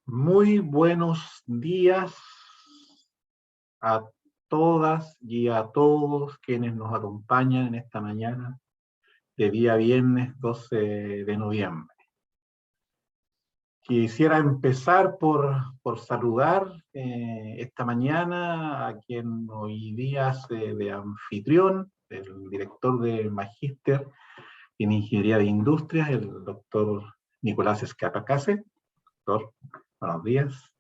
Muy buenos días a todas y a todos quienes nos acompañan en esta mañana de día viernes 12 de noviembre. Quisiera empezar por saludar esta mañana a quien hoy día hace de anfitrión, el director del Magíster en Ingeniería de Industrias, el doctor Nicolás Escapacase. Doctor, buenos días.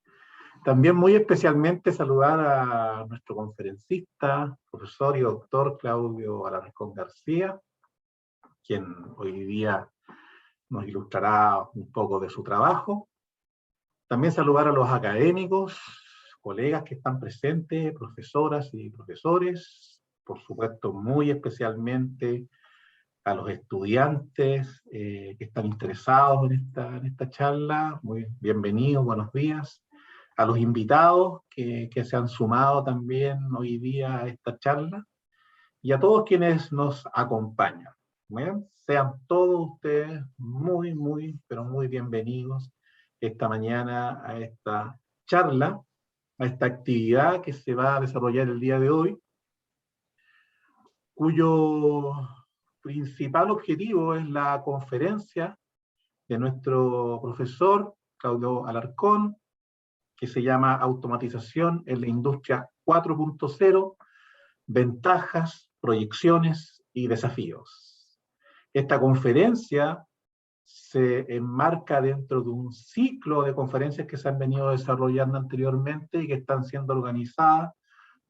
También muy especialmente saludar a nuestro conferencista, profesor y doctor Claudio Alarcón García, quien hoy día nos ilustrará un poco de su trabajo. También saludar a los académicos, colegas que están presentes, profesoras y profesores, por supuesto muy especialmente a los estudiantes que están interesados en esta charla. Muy bienvenidos, buenos días. A los invitados que se han sumado también hoy día a esta charla, y a todos quienes nos acompañan. Bien, sean todos ustedes pero muy bienvenidos esta mañana a esta charla, a esta actividad que se va a desarrollar el día de hoy, cuyo principal objetivo es la conferencia de nuestro profesor Claudio Alarcón, que se llama Automatización en la Industria 4.0, Ventajas, Proyecciones y Desafíos. Esta conferencia se enmarca dentro de un ciclo de conferencias que se han venido desarrollando anteriormente y que están siendo organizadas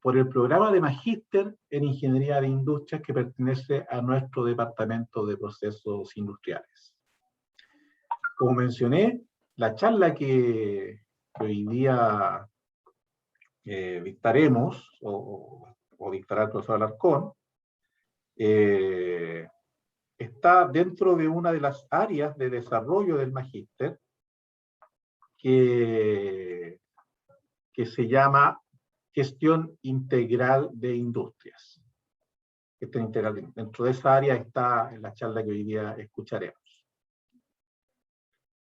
por el programa de Magíster en Ingeniería de Industrias que pertenece a nuestro Departamento de Procesos Industriales. Como mencioné, la charla que hoy día dictaremos, o dictará el profesor Alarcón, está dentro de una de las áreas de desarrollo del Magíster que se llama Gestión Integral de Industrias. Dentro de esa área está en la charla que hoy día escucharemos.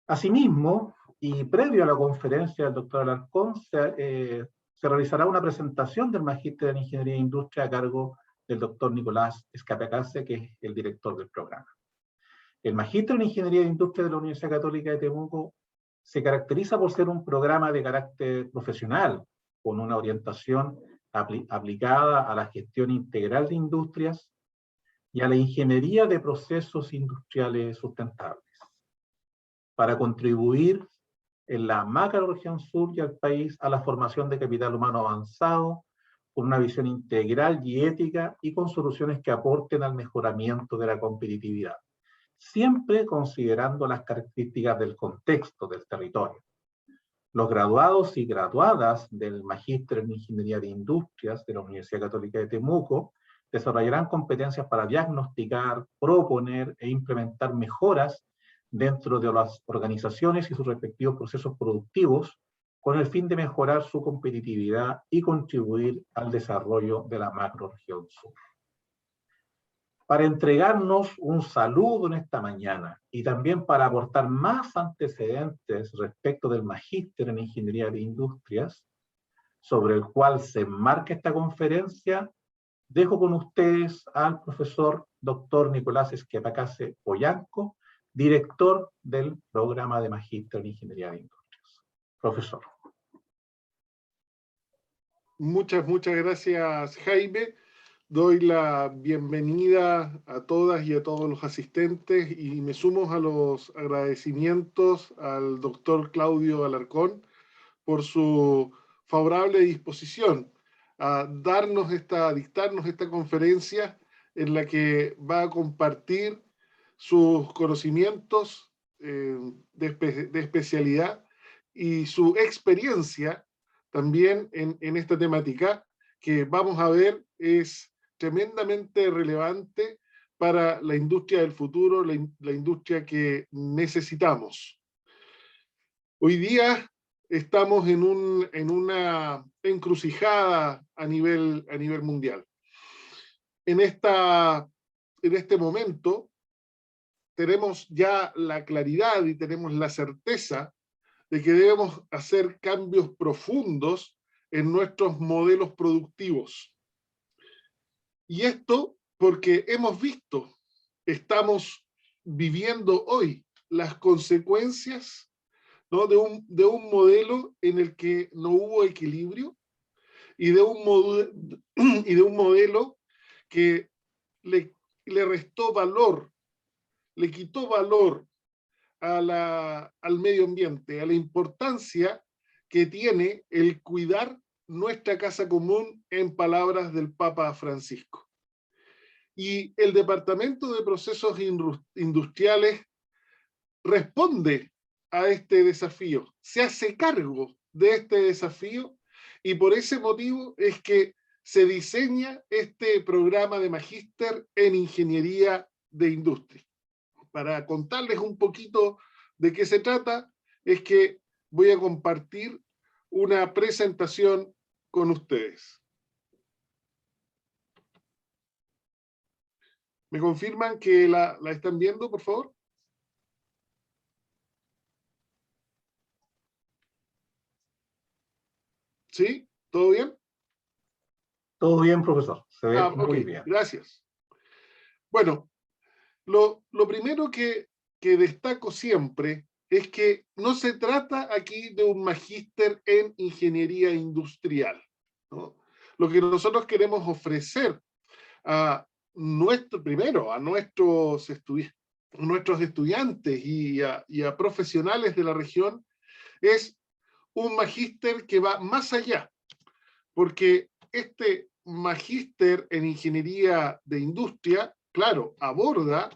Asimismo, y previo a la conferencia del doctor Alarcón, se realizará una presentación del Magíster en Ingeniería de Industria a cargo del doctor Nicolás Escapacase, que es el director del programa. El Magíster en Ingeniería de Industria de la Universidad Católica de Temuco se caracteriza por ser un programa de carácter profesional, con una orientación aplicada a la gestión integral de industrias y a la ingeniería de procesos industriales sustentables, para contribuir en la macrorregión sur y al país a la formación de capital humano avanzado, con una visión integral y ética y con soluciones que aporten al mejoramiento de la competitividad, siempre considerando las características del contexto del territorio. Los graduados y graduadas del Magíster en Ingeniería de Industrias de la Universidad Católica de Temuco desarrollarán competencias para diagnosticar, proponer e implementar mejoras dentro de las organizaciones y sus respectivos procesos productivos con el fin de mejorar su competitividad y contribuir al desarrollo de la macrorregión sur. Para entregarnos un saludo en esta mañana y también para aportar más antecedentes respecto del Magíster en Ingeniería de Industrias, sobre el cual se enmarca esta conferencia, dejo con ustedes al profesor Dr. Nicolás Esquiapacase Poyanco, director del programa de Magíster en Ingeniería de Industrias. Profesor. Muchas gracias, Jaime. Doy la bienvenida a todas y a todos los asistentes y me sumo a los agradecimientos al doctor Claudio Alarcón por su favorable disposición a dictarnos esta conferencia en la que va a compartir sus conocimientos de especialidad y su experiencia también en esta temática que vamos a ver es tremendamente relevante para la industria del futuro, la industria que necesitamos. Hoy día estamos en una encrucijada a nivel mundial. En este momento tenemos ya la claridad y tenemos la certeza de que debemos hacer cambios profundos en nuestros modelos productivos. Y esto porque hemos visto, estamos viviendo hoy las consecuencias, ¿no?, de un modelo en el que no hubo equilibrio y de un modelo que le restó valor, le quitó valor al medio ambiente, a la importancia que tiene el cuidar nuestra casa común, en palabras del Papa Francisco. Y el Departamento de Procesos Industriales responde a este desafío, se hace cargo de este desafío, y por ese motivo es que se diseña este programa de Magíster en Ingeniería de Industria. Para contarles un poquito de qué se trata, es que voy a compartir una presentación con ustedes. ¿Me confirman que la están viendo, por favor? ¿Sí? ¿Todo bien? Todo bien, profesor. Se ve muy Ok, bien. gracias. Bueno, lo primero que destaco siempre es que no se trata aquí de un magíster en ingeniería industrial, ¿no? Lo que nosotros queremos ofrecer a nuestros estudiantes y a profesionales de la región es un magíster que va más allá, porque este magíster en ingeniería de industria, claro, aborda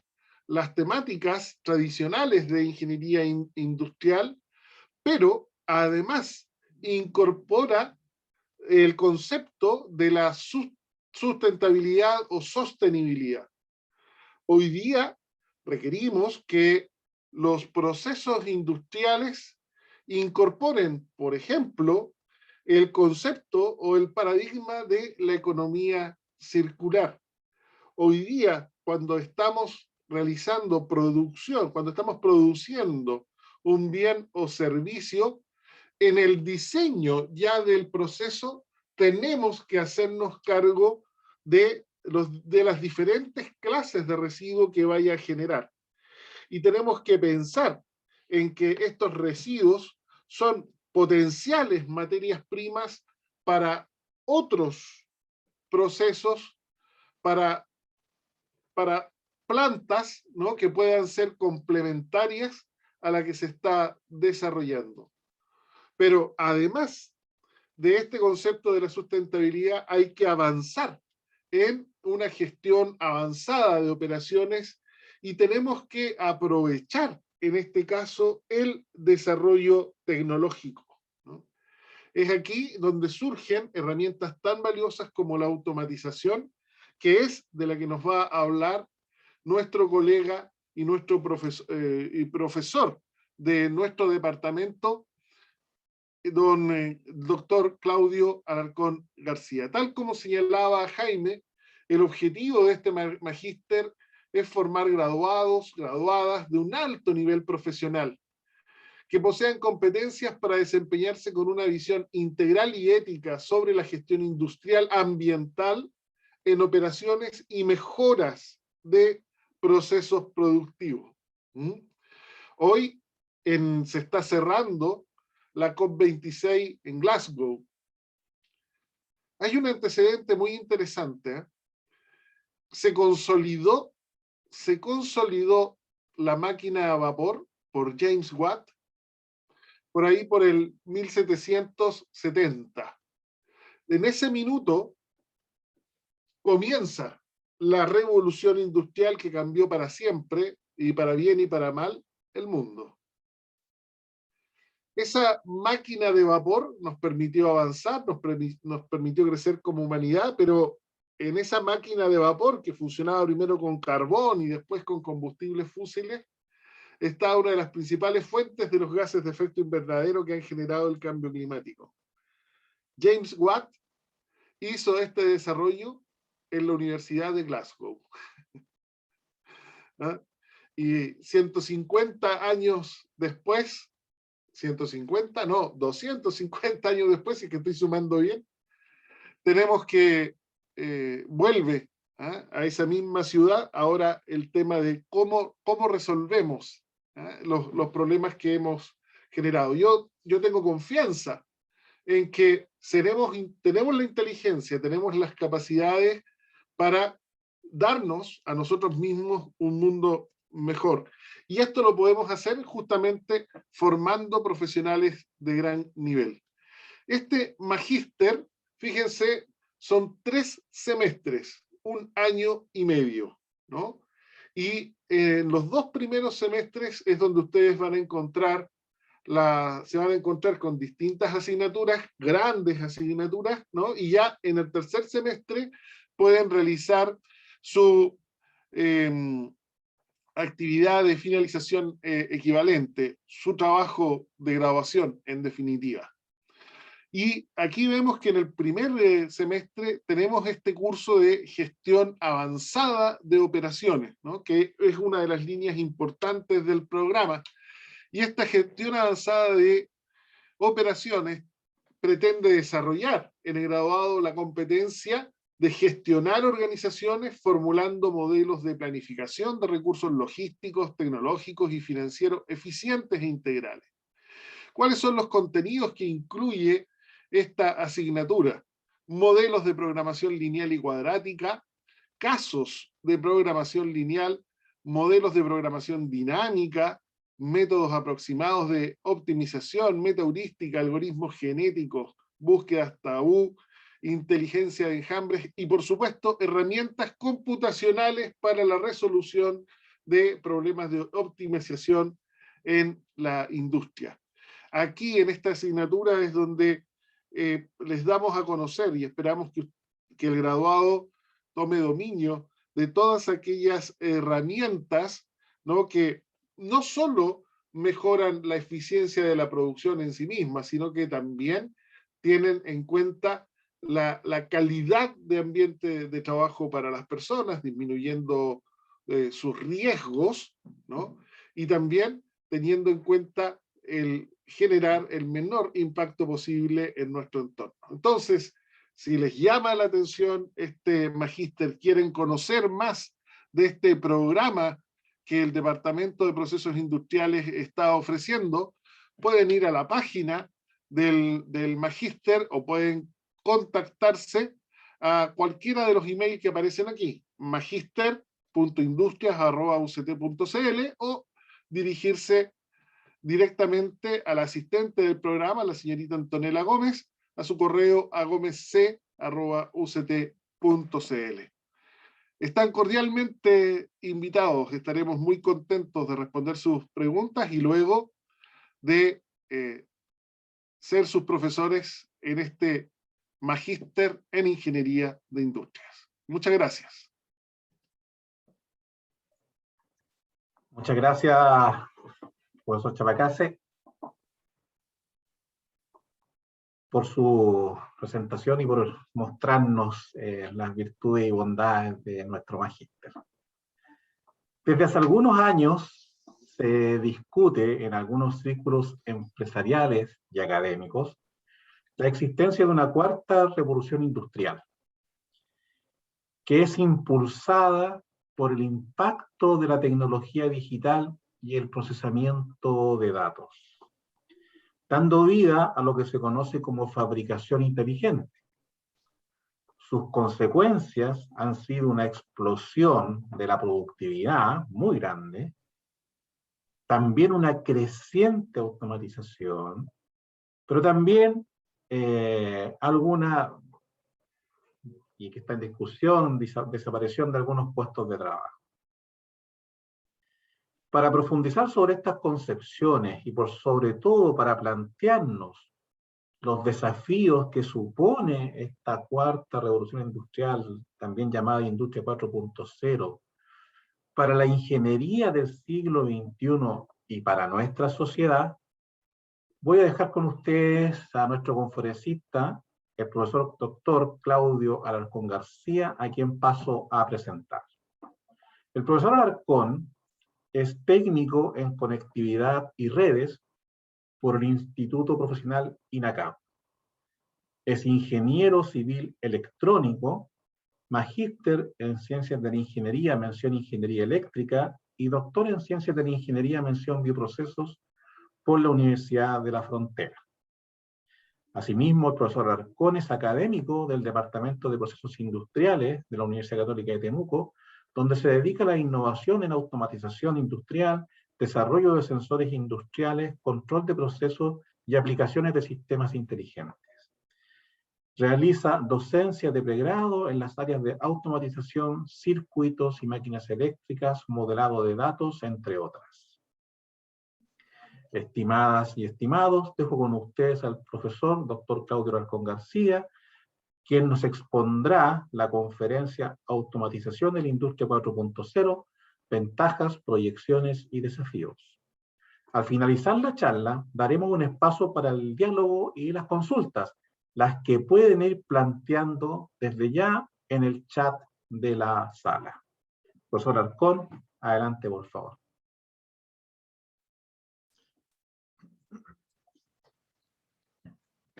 las temáticas tradicionales de ingeniería industrial, pero además incorpora el concepto de la sustentabilidad o sostenibilidad. Hoy día requerimos que los procesos industriales incorporen, por ejemplo, el concepto o el paradigma de la economía circular. Hoy día, cuando estamos realizando producción, cuando estamos produciendo un bien o servicio, en el diseño ya del proceso tenemos que hacernos cargo de las diferentes clases de residuo que vaya a generar. Y tenemos que pensar en que estos residuos son potenciales materias primas para otros procesos, para plantas, ¿no?, que puedan ser complementarias a la que se está desarrollando. Pero además de este concepto de la sustentabilidad, hay que avanzar en una gestión avanzada de operaciones y tenemos que aprovechar, en este caso, el desarrollo tecnológico, ¿no? Es aquí donde surgen herramientas tan valiosas como la automatización, que es de la que nos va a hablar nuestro colega y nuestro profesor de nuestro departamento, doctor Claudio Alarcón García. Tal como señalaba Jaime, el objetivo de este magíster es formar graduados, graduadas de un alto nivel profesional, que posean competencias para desempeñarse con una visión integral y ética sobre la gestión industrial ambiental en operaciones y mejoras de procesos productivos. Hoy se está cerrando la COP26 en Glasgow. Hay un antecedente muy interesante, ¿eh? Se consolidó la máquina a vapor por James Watt por ahí por el 1770. En ese minuto comienza la revolución industrial que cambió para siempre, y para bien y para mal, el mundo. Esa máquina de vapor nos permitió avanzar, nos permitió crecer como humanidad, pero en esa máquina de vapor, que funcionaba primero con carbón y después con combustibles fósiles, está una de las principales fuentes de los gases de efecto invernadero que han generado el cambio climático. James Watt hizo este desarrollo en la Universidad de Glasgow. ¿Ah? Y 150 años después, 150, no, 250 años después, si es que estoy sumando bien, tenemos que vuelve a esa misma ciudad ahora el tema de cómo resolvemos los problemas que hemos generado. Yo tengo confianza en que tenemos la inteligencia, tenemos las capacidades para darnos a nosotros mismos un mundo mejor. Y esto lo podemos hacer justamente formando profesionales de gran nivel. Este magíster, fíjense, son 3 semestres, 1 año y medio, ¿no? Y en los 2 primeros semestres es donde ustedes van a encontrar se van a encontrar con distintas asignaturas, grandes asignaturas, ¿no? Y ya en el tercer semestre pueden realizar su actividad de finalización equivalente, su trabajo de graduación, en definitiva. Y aquí vemos que en el primer semestre tenemos este curso de gestión avanzada de operaciones, ¿no? Que es una de las líneas importantes del programa. Y esta gestión avanzada de operaciones pretende desarrollar en el graduado la competencia de gestionar organizaciones formulando modelos de planificación de recursos logísticos, tecnológicos y financieros eficientes e integrales. ¿Cuáles son los contenidos que incluye esta asignatura? Modelos de programación lineal y cuadrática, casos de programación lineal, modelos de programación dinámica, métodos aproximados de optimización, metaheurística, algoritmos genéticos, búsquedas tabú, inteligencia de enjambres y, por supuesto, herramientas computacionales para la resolución de problemas de optimización en la industria. Aquí, en esta asignatura, es donde les damos a conocer y esperamos que el graduado tome dominio de todas aquellas herramientas, ¿no? Que no solo mejoran la eficiencia de la producción en sí misma, sino que también tienen en cuenta la calidad de ambiente de trabajo para las personas, disminuyendo sus riesgos, ¿no? Y también teniendo en cuenta el generar el menor impacto posible en nuestro entorno. Entonces, si les llama la atención este magíster, quieren conocer más de este programa que el Departamento de Procesos Industriales está ofreciendo, pueden ir a la página del magíster o pueden contactarse a cualquiera de los emails que aparecen aquí, magister.industrias@uct.cl, o dirigirse directamente al asistente del programa, la señorita Antonella Gómez, a su correo a gomezc@uct.cl. Están cordialmente invitados, estaremos muy contentos de responder sus preguntas y luego de ser sus profesores en este magíster en Ingeniería de Industrias. Muchas gracias. Muchas gracias, profesor Chabacase, por su presentación y por mostrarnos las virtudes y bondades de nuestro magíster. Desde hace algunos años se discute en algunos círculos empresariales y académicos la existencia de una cuarta revolución industrial, que es impulsada por el impacto de la tecnología digital y el procesamiento de datos, dando vida a lo que se conoce como fabricación inteligente. Sus consecuencias han sido una explosión de la productividad muy grande, también una creciente automatización, pero también alguna, y que está en discusión, desaparición de algunos puestos de trabajo. Para profundizar sobre estas concepciones y por sobre todo para plantearnos los desafíos que supone esta cuarta revolución industrial, también llamada Industria 4.0, para la ingeniería del siglo XXI y para nuestra sociedad, voy a dejar con ustedes a nuestro conferencista, el profesor doctor Claudio Alarcón García, a quien paso a presentar. El profesor Alarcón es técnico en conectividad y redes por el Instituto Profesional INACAP. Es ingeniero civil electrónico, magíster en ciencias de la ingeniería, mención ingeniería eléctrica, y doctor en ciencias de la ingeniería, mención bioprocesos, por la Universidad de la Frontera. Asimismo, el profesor Alarcón es académico del Departamento de Procesos Industriales de la Universidad Católica de Temuco, donde se dedica a la innovación en automatización industrial, desarrollo de sensores industriales, control de procesos y aplicaciones de sistemas inteligentes. Realiza docencia de pregrado en las áreas de automatización, circuitos y máquinas eléctricas, modelado de datos, entre otras. Estimadas y estimados, dejo con ustedes al profesor Dr. Claudio Alarcón García, quien nos expondrá la conferencia Automatización en la Industria 4.0, ventajas, proyecciones y desafíos. Al finalizar la charla, daremos un espacio para el diálogo y las consultas, las que pueden ir planteando desde ya en el chat de la sala. Profesor Alarcón, adelante, por favor.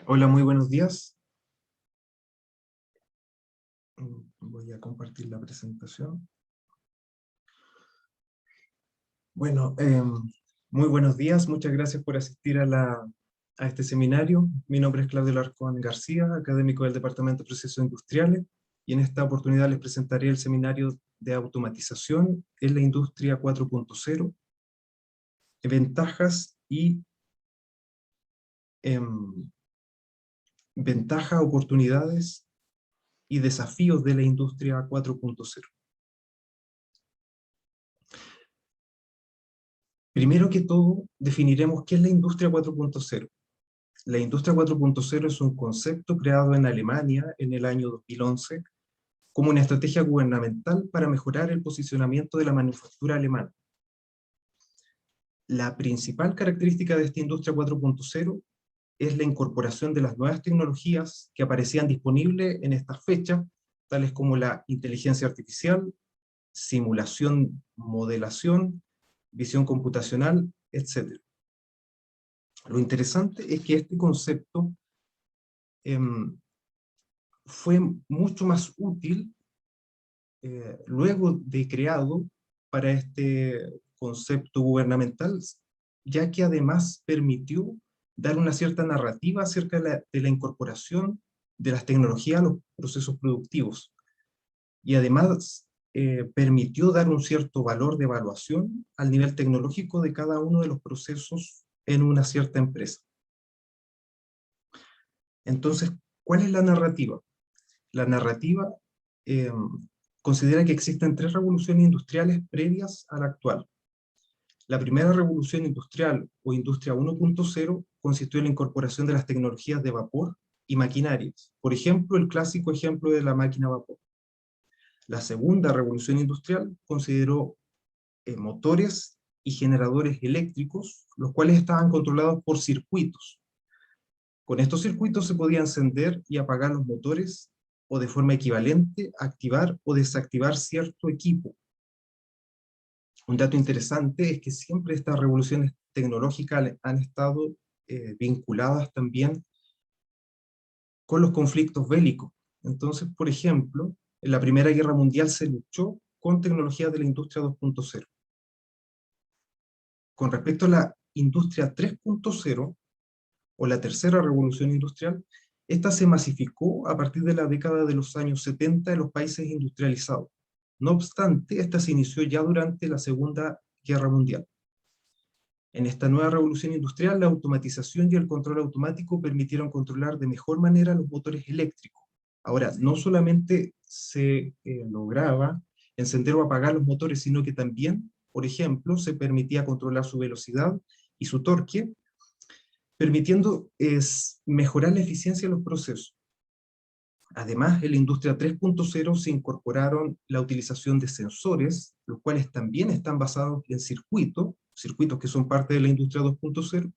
Hola, muy buenos días. Voy a compartir la presentación. Bueno, muy buenos días, muchas gracias por asistir a este seminario. Mi nombre es Claudio Alarcón García, académico del Departamento de Procesos Industriales, y en esta oportunidad les presentaré el seminario de automatización en la Industria 4.0, ventajas y ventajas, oportunidades y desafíos de la Industria 4.0. Primero que todo, definiremos qué es la Industria 4.0. La Industria 4.0 es un concepto creado en Alemania en el año 2011 como una estrategia gubernamental para mejorar el posicionamiento de la manufactura alemana. La principal característica de esta Industria 4.0 es la incorporación de las nuevas tecnologías que aparecían disponibles en estas fechas, tales como la inteligencia artificial, simulación, modelación, visión computacional, etc. Lo interesante es que este concepto fue mucho más útil luego de creado para este concepto gubernamental, ya que además permitió dar una cierta narrativa acerca de la incorporación de las tecnologías a los procesos productivos. Y además permitió dar un cierto valor de evaluación al nivel tecnológico de cada uno de los procesos en una cierta empresa. Entonces, ¿cuál es la narrativa? La narrativa considera que existen 3 revoluciones industriales previas a la actual. La primera revolución industrial, o Industria 1.0, consistió en la incorporación de las tecnologías de vapor y maquinarias. Por ejemplo, el clásico ejemplo de la máquina a vapor. La segunda revolución industrial consideró motores y generadores eléctricos, los cuales estaban controlados por circuitos. Con estos circuitos se podía encender y apagar los motores, o de forma equivalente, activar o desactivar cierto equipo. Un dato interesante es que siempre estas revoluciones tecnológicas han estado vinculadas también con los conflictos bélicos. Entonces, por ejemplo, en la Primera Guerra Mundial se luchó con tecnologías de la industria 2.0. Con respecto a la industria 3.0, o la tercera revolución industrial, esta se masificó a partir de la década de los años 70 en los países industrializados. No obstante, esta se inició ya durante la Segunda Guerra Mundial. En esta nueva revolución industrial, la automatización y el control automático permitieron controlar de mejor manera los motores eléctricos. Ahora, no solamente se lograba encender o apagar los motores, sino que también, por ejemplo, se permitía controlar su velocidad y su torque, permitiendo mejorar la eficiencia de los procesos. Además, en la industria 3.0 se incorporaron la utilización de sensores, los cuales también están basados en circuitos que son parte de la industria 2.0.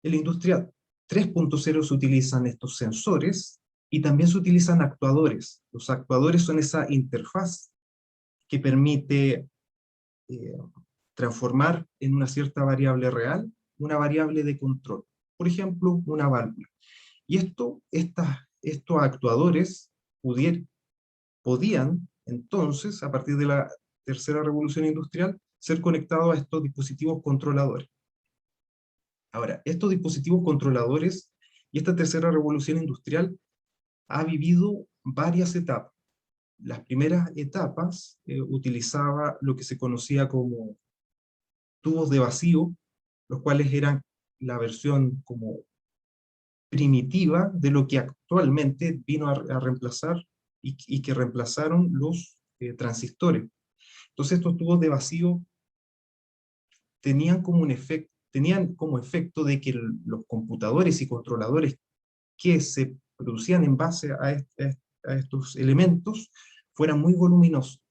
En la industria 3.0 se utilizan estos sensores y también se utilizan actuadores. Los actuadores son esa interfaz que permite transformar en una cierta variable real una variable de control. Por ejemplo, una válvula. Y estos actuadores podían, entonces, a partir de la tercera revolución industrial, ser conectados a estos dispositivos controladores. Ahora, estos dispositivos controladores y esta tercera revolución industrial ha vivido varias etapas. Las primeras etapas utilizaba lo que se conocía como tubos de vacío, los cuales eran la versión como primitiva de lo que actualmente vino a reemplazar y que reemplazaron los transistores. Entonces estos tubos de vacío tenían como efecto de que los computadores y controladores que se producían en base a estos elementos fueran muy voluminosos.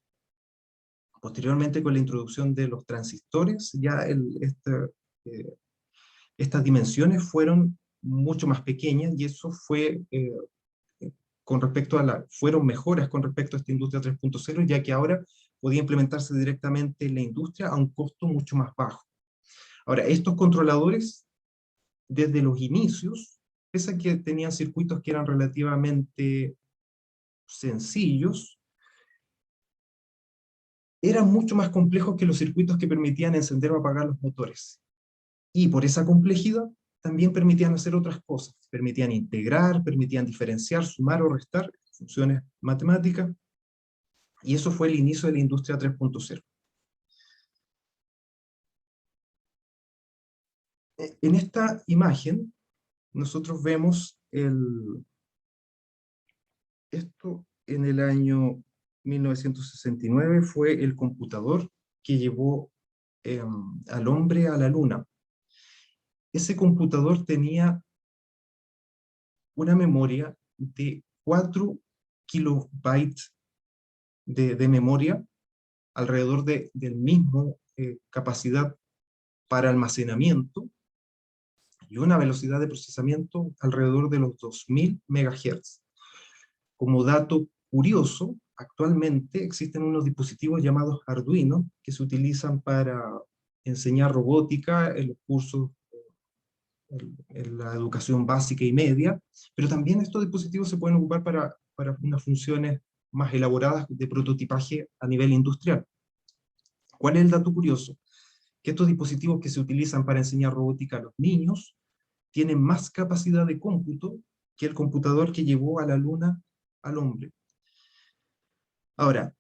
Posteriormente, con la introducción de los transistores, ya estas dimensiones fueron mucho más pequeñas, y eso fue fueron mejoras con respecto a esta industria 3.0, ya que ahora podía implementarse directamente en la industria a un costo mucho más bajo. Ahora, estos controladores, desde los inicios, pese a que tenían circuitos que eran relativamente sencillos, eran mucho más complejos que los circuitos que permitían encender o apagar los motores. Y por esa complejidad, también permitían hacer otras cosas. Permitían integrar, permitían diferenciar, sumar o restar funciones matemáticas. Y eso fue el inicio de la industria 3.0. En esta imagen, nosotros vemos esto en el año 1969, fue el computador que llevó al hombre a la luna. Ese computador tenía una memoria de 4 kilobytes de memoria, alrededor del mismo capacidad para almacenamiento, y una velocidad de procesamiento alrededor de los 2000 MHz. Como dato curioso, actualmente existen unos dispositivos llamados Arduino que se utilizan para enseñar robótica en los cursos en la educación básica y media, pero también estos dispositivos se pueden ocupar para unas funciones más elaboradas de prototipaje a nivel industrial. ¿Cuál es el dato curioso? Que estos dispositivos que se utilizan para enseñar robótica a los niños tienen más capacidad de cómputo que el computador que llevó a la luna al hombre. Ahora,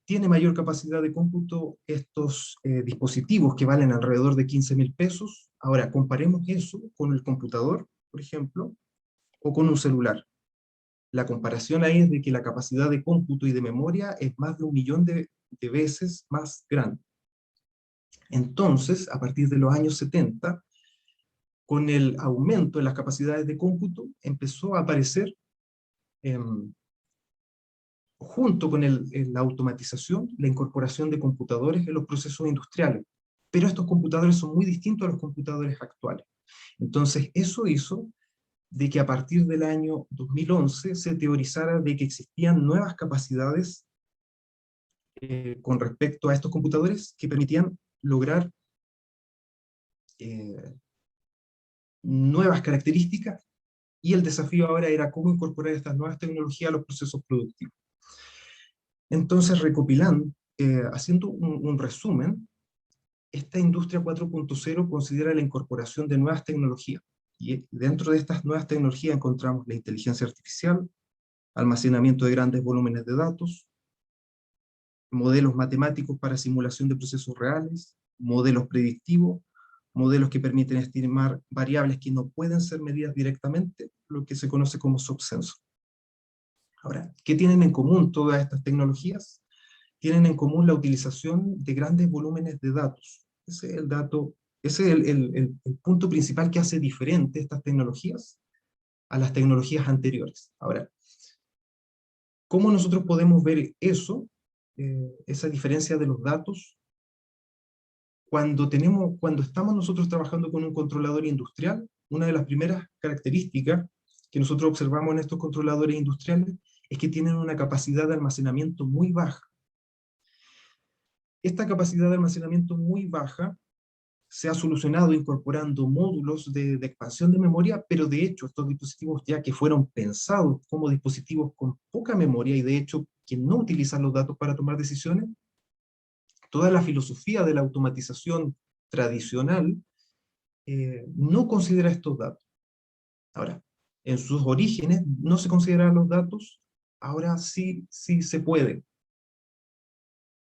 tiene mayor capacidad de cómputo estos dispositivos que valen alrededor de 15.000 pesos. Ahora, comparemos eso con el computador, por ejemplo, o con un celular. La comparación ahí es de que la capacidad de cómputo y de memoria es más de 1.000.000 de veces más grande. Entonces, a partir de los años 70, con el aumento en las capacidades de cómputo, empezó a aparecer, junto con la automatización, la incorporación de computadores en los procesos industriales. Pero estos computadores son muy distintos a los computadores actuales. Entonces, eso hizo de que a partir del año 2011 se teorizara de que existían nuevas capacidades con respecto a estos computadores que permitían lograr nuevas características, y el desafío ahora era cómo incorporar estas nuevas tecnologías a los procesos productivos. Entonces, recopilando, haciendo un resumen, esta industria 4.0 considera la incorporación de nuevas tecnologías, y dentro de estas nuevas tecnologías encontramos la inteligencia artificial, almacenamiento de grandes volúmenes de datos, modelos matemáticos para simulación de procesos reales, modelos predictivos, modelos que permiten estimar variables que no pueden ser medidas directamente, lo que se conoce como subsensor. Ahora, ¿qué tienen en común todas estas tecnologías? Tienen en común la utilización de grandes volúmenes de datos. Ese es el punto principal que hace diferente estas tecnologías a las tecnologías anteriores. Ahora, ¿cómo nosotros podemos ver eso, esa diferencia de los datos? Cuando estamos nosotros trabajando con un controlador industrial, una de las primeras características que nosotros observamos en estos controladores industriales es que tienen una capacidad de almacenamiento muy baja. Esta capacidad de almacenamiento muy baja se ha solucionado incorporando módulos de expansión de memoria, pero de hecho estos dispositivos, ya que fueron pensados como dispositivos con poca memoria y de hecho que no utilizan los datos para tomar decisiones, toda la filosofía de la automatización tradicional no considera estos datos. Ahora, en sus orígenes no se consideran los datos, ahora sí se puede.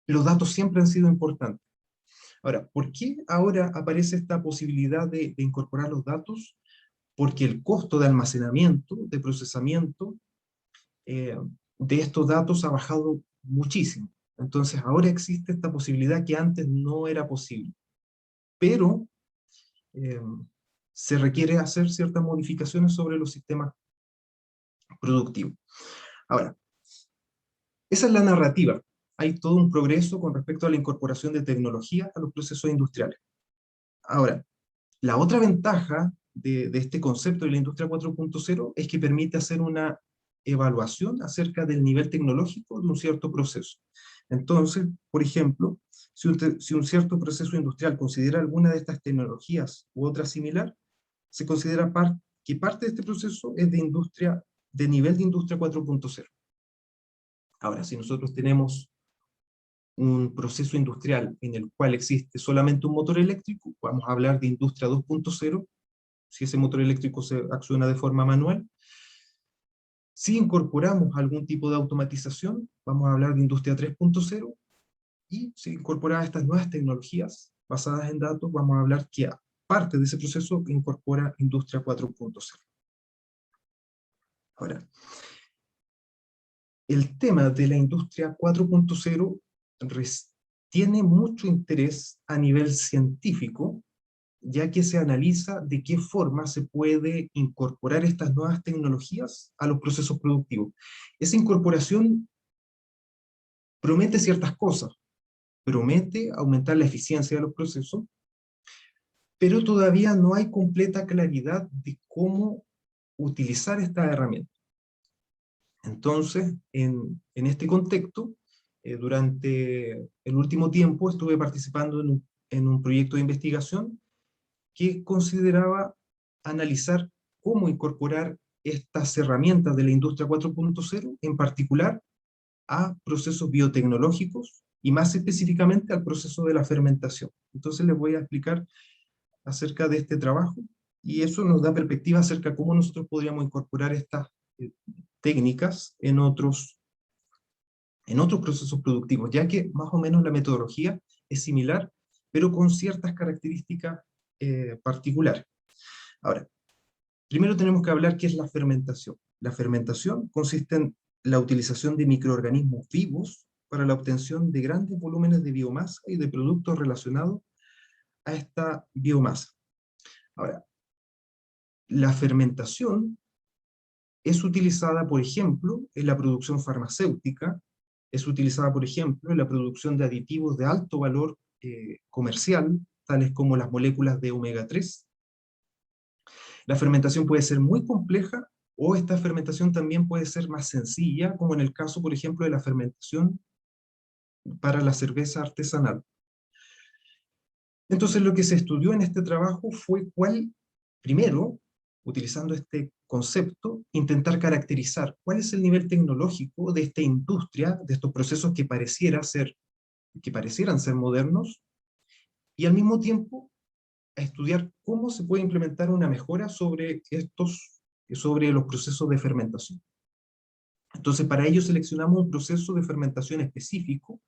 Los datos siempre han sido importantes. Ahora, ¿por qué ahora aparece esta posibilidad de incorporar los datos? Porque el costo de almacenamiento, de procesamiento de estos datos ha bajado muchísimo. Entonces ahora existe esta posibilidad que antes no era posible. Pero se requiere hacer ciertas modificaciones sobre los sistemas productivos. Ahora, esa es la narrativa. Hay todo un progreso con respecto a la incorporación de tecnología a los procesos industriales. Ahora, la otra ventaja de este concepto de la industria 4.0 es que permite hacer una evaluación acerca del nivel tecnológico de un cierto proceso. Entonces, por ejemplo, si un cierto proceso industrial considera alguna de estas tecnologías u otra similar, se considera que parte de este proceso es de nivel de industria 4.0. Ahora, si nosotros tenemos un proceso industrial en el cual existe solamente un motor eléctrico, vamos a hablar de industria 2.0, si ese motor eléctrico se acciona de forma manual. Si incorporamos algún tipo de automatización, vamos a hablar de industria 3.0, y si incorporamos estas nuevas tecnologías basadas en datos, vamos a hablar que parte de ese proceso incorpora industria 4.0. Ahora, el tema de la industria 4.0 tiene mucho interés a nivel científico, ya que se analiza de qué forma se puede incorporar estas nuevas tecnologías a los procesos productivos. Esa incorporación promete ciertas cosas, promete aumentar la eficiencia de los procesos, pero todavía no hay completa claridad de cómo utilizar esta herramienta. Entonces, en este contexto, durante el último tiempo estuve participando en un proyecto de investigación que consideraba analizar cómo incorporar estas herramientas de la industria 4.0, en particular a procesos biotecnológicos y más específicamente al proceso de la fermentación. Entonces les voy a explicar acerca de este trabajo y eso nos da perspectiva acerca de cómo nosotros podríamos incorporar estas técnicas en otros en otros procesos productivos, ya que más o menos la metodología es similar, pero con ciertas características particulares. Ahora, primero tenemos que hablar qué es la fermentación. La fermentación consiste en la utilización de microorganismos vivos para la obtención de grandes volúmenes de biomasa y de productos relacionados a esta biomasa. Ahora, la fermentación es utilizada, por ejemplo, en la producción farmacéutica, es utilizada, por ejemplo, en la producción de aditivos de alto valor comercial, tales como las moléculas de omega 3. La fermentación puede ser muy compleja, o esta fermentación también puede ser más sencilla, como en el caso, por ejemplo, de la fermentación para la cerveza artesanal. Entonces, lo que se estudió en este trabajo fue primero, utilizando este concepto, intentar caracterizar cuál es el nivel tecnológico de esta industria, de estos procesos que parecieran ser modernos, y al mismo tiempo a estudiar cómo se puede implementar una mejora sobre los procesos de fermentación. Entonces, para ello seleccionamos un proceso de fermentación específico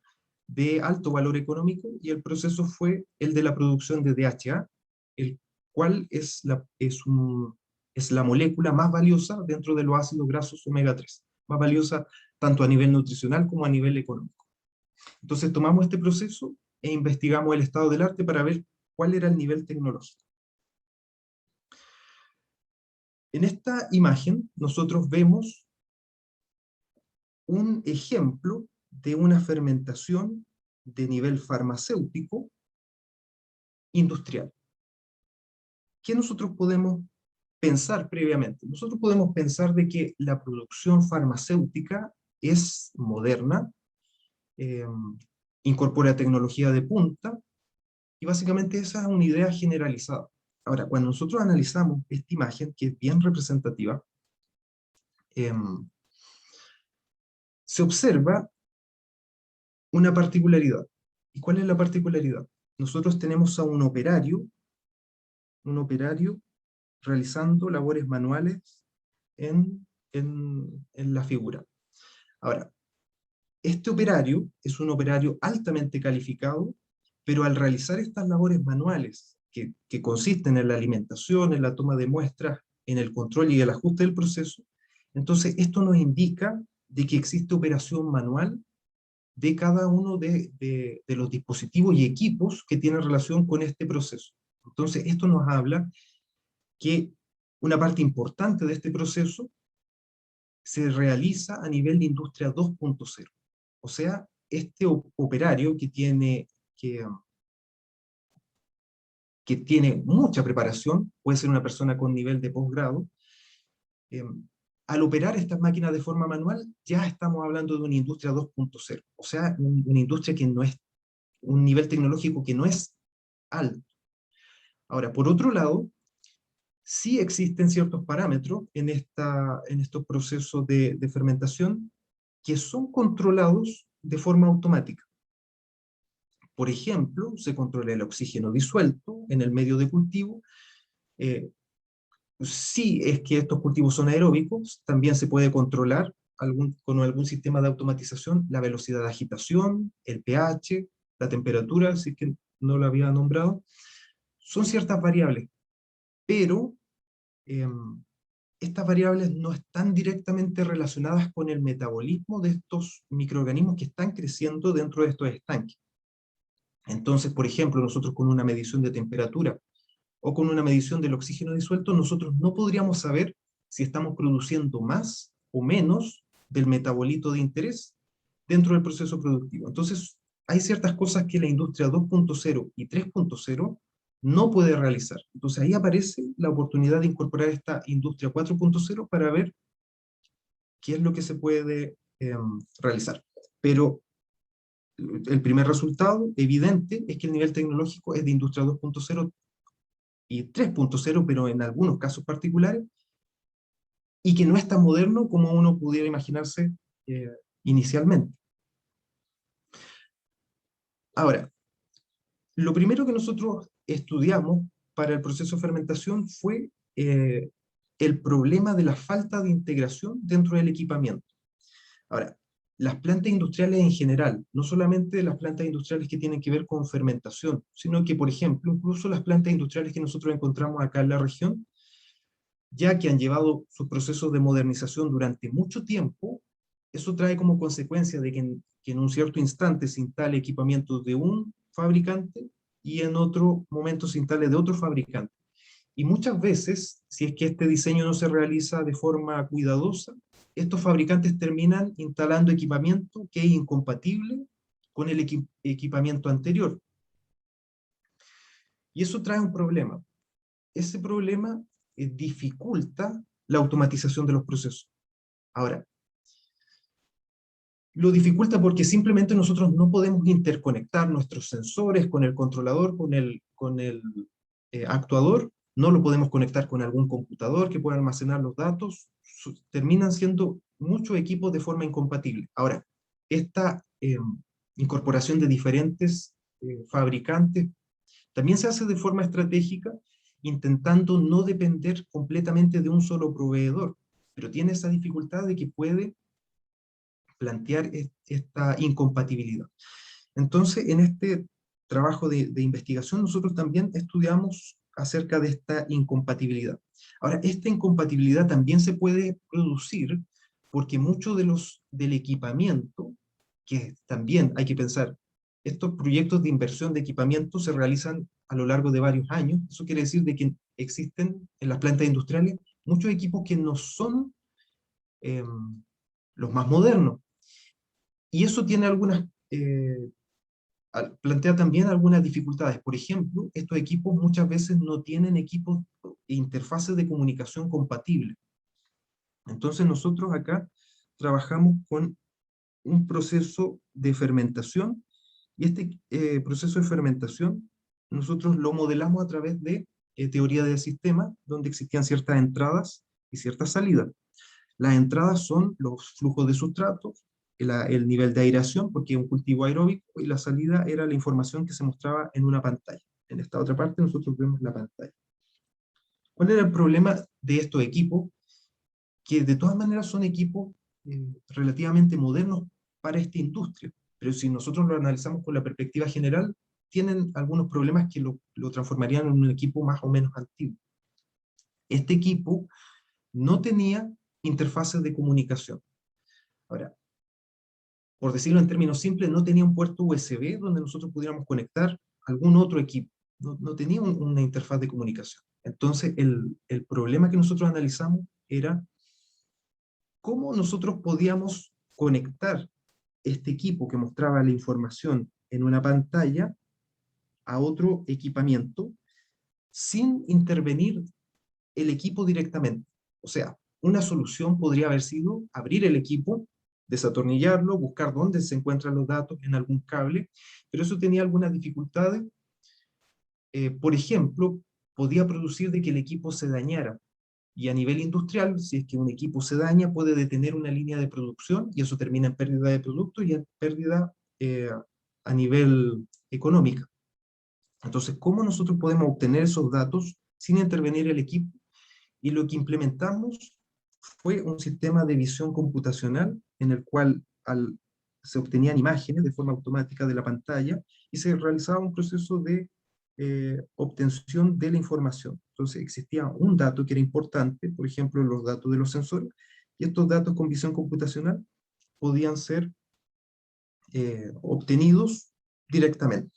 de alto valor económico, y el proceso fue el de la producción de DHA, el cual es la molécula más valiosa dentro de los ácidos grasos omega 3, más valiosa tanto a nivel nutricional como a nivel económico. Entonces tomamos este proceso e investigamos el estado del arte para ver cuál era el nivel tecnológico. En esta imagen nosotros vemos un ejemplo de una fermentación de nivel farmacéutico industrial. ¿Qué nosotros podemos pensar previamente? Nosotros podemos pensar de que la producción farmacéutica es moderna, incorpora tecnología de punta, y básicamente esa es una idea generalizada. Ahora, cuando nosotros analizamos esta imagen, que es bien representativa, se observa una particularidad. ¿Y cuál es la particularidad? Nosotros tenemos a un operario realizando labores manuales en la figura. Ahora, este operario es un operario altamente calificado, pero al realizar estas labores manuales, que consisten en la alimentación, en la toma de muestras, en el control y el ajuste del proceso, entonces esto nos indica de que existe operación manual de cada uno de los dispositivos y equipos que tienen relación con este proceso. Entonces esto nos habla que una parte importante de este proceso se realiza a nivel de industria 2.0. O sea, este operario que tiene mucha preparación, puede ser una persona con nivel de posgrado, al operar estas máquinas de forma manual, ya estamos hablando de una industria 2.0. O sea, una industria que no es, un nivel tecnológico que no es alto. Ahora, por otro lado, sí existen ciertos parámetros en estos procesos de fermentación que son controlados de forma automática. Por ejemplo, se controla el oxígeno disuelto en el medio de cultivo. Si es que estos cultivos son aeróbicos, también se puede controlar con algún sistema de automatización la velocidad de agitación, el pH, la temperatura, si es que no lo había nombrado. Son ciertas variables, pero estas variables no están directamente relacionadas con el metabolismo de estos microorganismos que están creciendo dentro de estos estanques. Entonces, por ejemplo, nosotros con una medición de temperatura o con una medición del oxígeno disuelto, nosotros no podríamos saber si estamos produciendo más o menos del metabolito de interés dentro del proceso productivo. Entonces, hay ciertas cosas que la industria 2.0 y 3.0 no puede realizar. Entonces ahí aparece la oportunidad de incorporar esta industria 4.0 para ver qué es lo que se puede realizar. Pero el primer resultado evidente es que el nivel tecnológico es de industria 2.0 y 3.0, pero en algunos casos particulares, y que no es tan moderno como uno pudiera imaginarse inicialmente. Ahora, lo primero que nosotros estudiamos para el proceso de fermentación fue el problema de la falta de integración dentro del equipamiento. Ahora, las plantas industriales en general, no solamente las plantas industriales que tienen que ver con fermentación, sino que, por ejemplo, incluso las plantas industriales que nosotros encontramos acá en la región, ya que han llevado sus procesos de modernización durante mucho tiempo, eso trae como consecuencia de que en un cierto instante se instale equipamiento de un fabricante y en otro momento se instale de otro fabricante. Y muchas veces, si es que este diseño no se realiza de forma cuidadosa, estos fabricantes terminan instalando equipamiento que es incompatible con el equipamiento anterior. Y eso trae un problema. Ese problema dificulta la automatización de los procesos. Ahora, lo dificulta porque simplemente nosotros no podemos interconectar nuestros sensores con el controlador, con el actuador, no lo podemos conectar con algún computador que pueda almacenar los datos, terminan siendo muchos equipos de forma incompatible. Ahora, esta incorporación de diferentes fabricantes también se hace de forma estratégica, intentando no depender completamente de un solo proveedor, pero tiene esa dificultad de que puede plantear esta incompatibilidad. Entonces, en este trabajo de investigación, nosotros también estudiamos acerca de esta incompatibilidad. Ahora, esta incompatibilidad también se puede producir porque mucho del equipamiento, que también hay que pensar, estos proyectos de inversión de equipamiento se realizan a lo largo de varios años. Eso quiere decir de que existen en las plantas industriales muchos equipos que no son los más modernos. Y eso tiene plantea también algunas dificultades. Por ejemplo, estos equipos muchas veces no tienen equipos e interfaces de comunicación compatibles. Entonces nosotros acá trabajamos con un proceso de fermentación, y este proceso de fermentación nosotros lo modelamos a través de teoría del sistema, donde existían ciertas entradas y ciertas salidas. Las entradas son los flujos de sustratos, el nivel de aireación, porque es un cultivo aeróbico, y la salida era la información que se mostraba en una pantalla. En esta otra parte nosotros vemos la pantalla. ¿Cuál era el problema de estos equipos? Que de todas maneras son equipos relativamente modernos para esta industria, pero si nosotros lo analizamos con la perspectiva general, tienen algunos problemas que lo transformarían en un equipo más o menos antiguo. Este equipo no tenía interfaces de comunicación. Ahora, por decirlo en términos simples, no tenía un puerto USB donde nosotros pudiéramos conectar algún otro equipo. No tenía una interfaz de comunicación. Entonces, el problema que nosotros analizamos era cómo nosotros podíamos conectar este equipo que mostraba la información en una pantalla a otro equipamiento sin intervenir el equipo directamente. O sea, una solución podría haber sido abrir el equipo, desatornillarlo, buscar dónde se encuentran los datos en algún cable, pero eso tenía algunas dificultades. Por ejemplo, podía producir de que el equipo se dañara. Y a nivel industrial, si es que un equipo se daña, puede detener una línea de producción, y eso termina en pérdida de producto y en pérdida a nivel económica. Entonces, ¿cómo nosotros podemos obtener esos datos sin intervenir el equipo? Y lo que implementamos fue un sistema de visión computacional en el cual se obtenían imágenes de forma automática de la pantalla y se realizaba un proceso de obtención de la información. Entonces existía un dato que era importante, por ejemplo los datos de los sensores, y estos datos con visión computacional podían ser obtenidos directamente.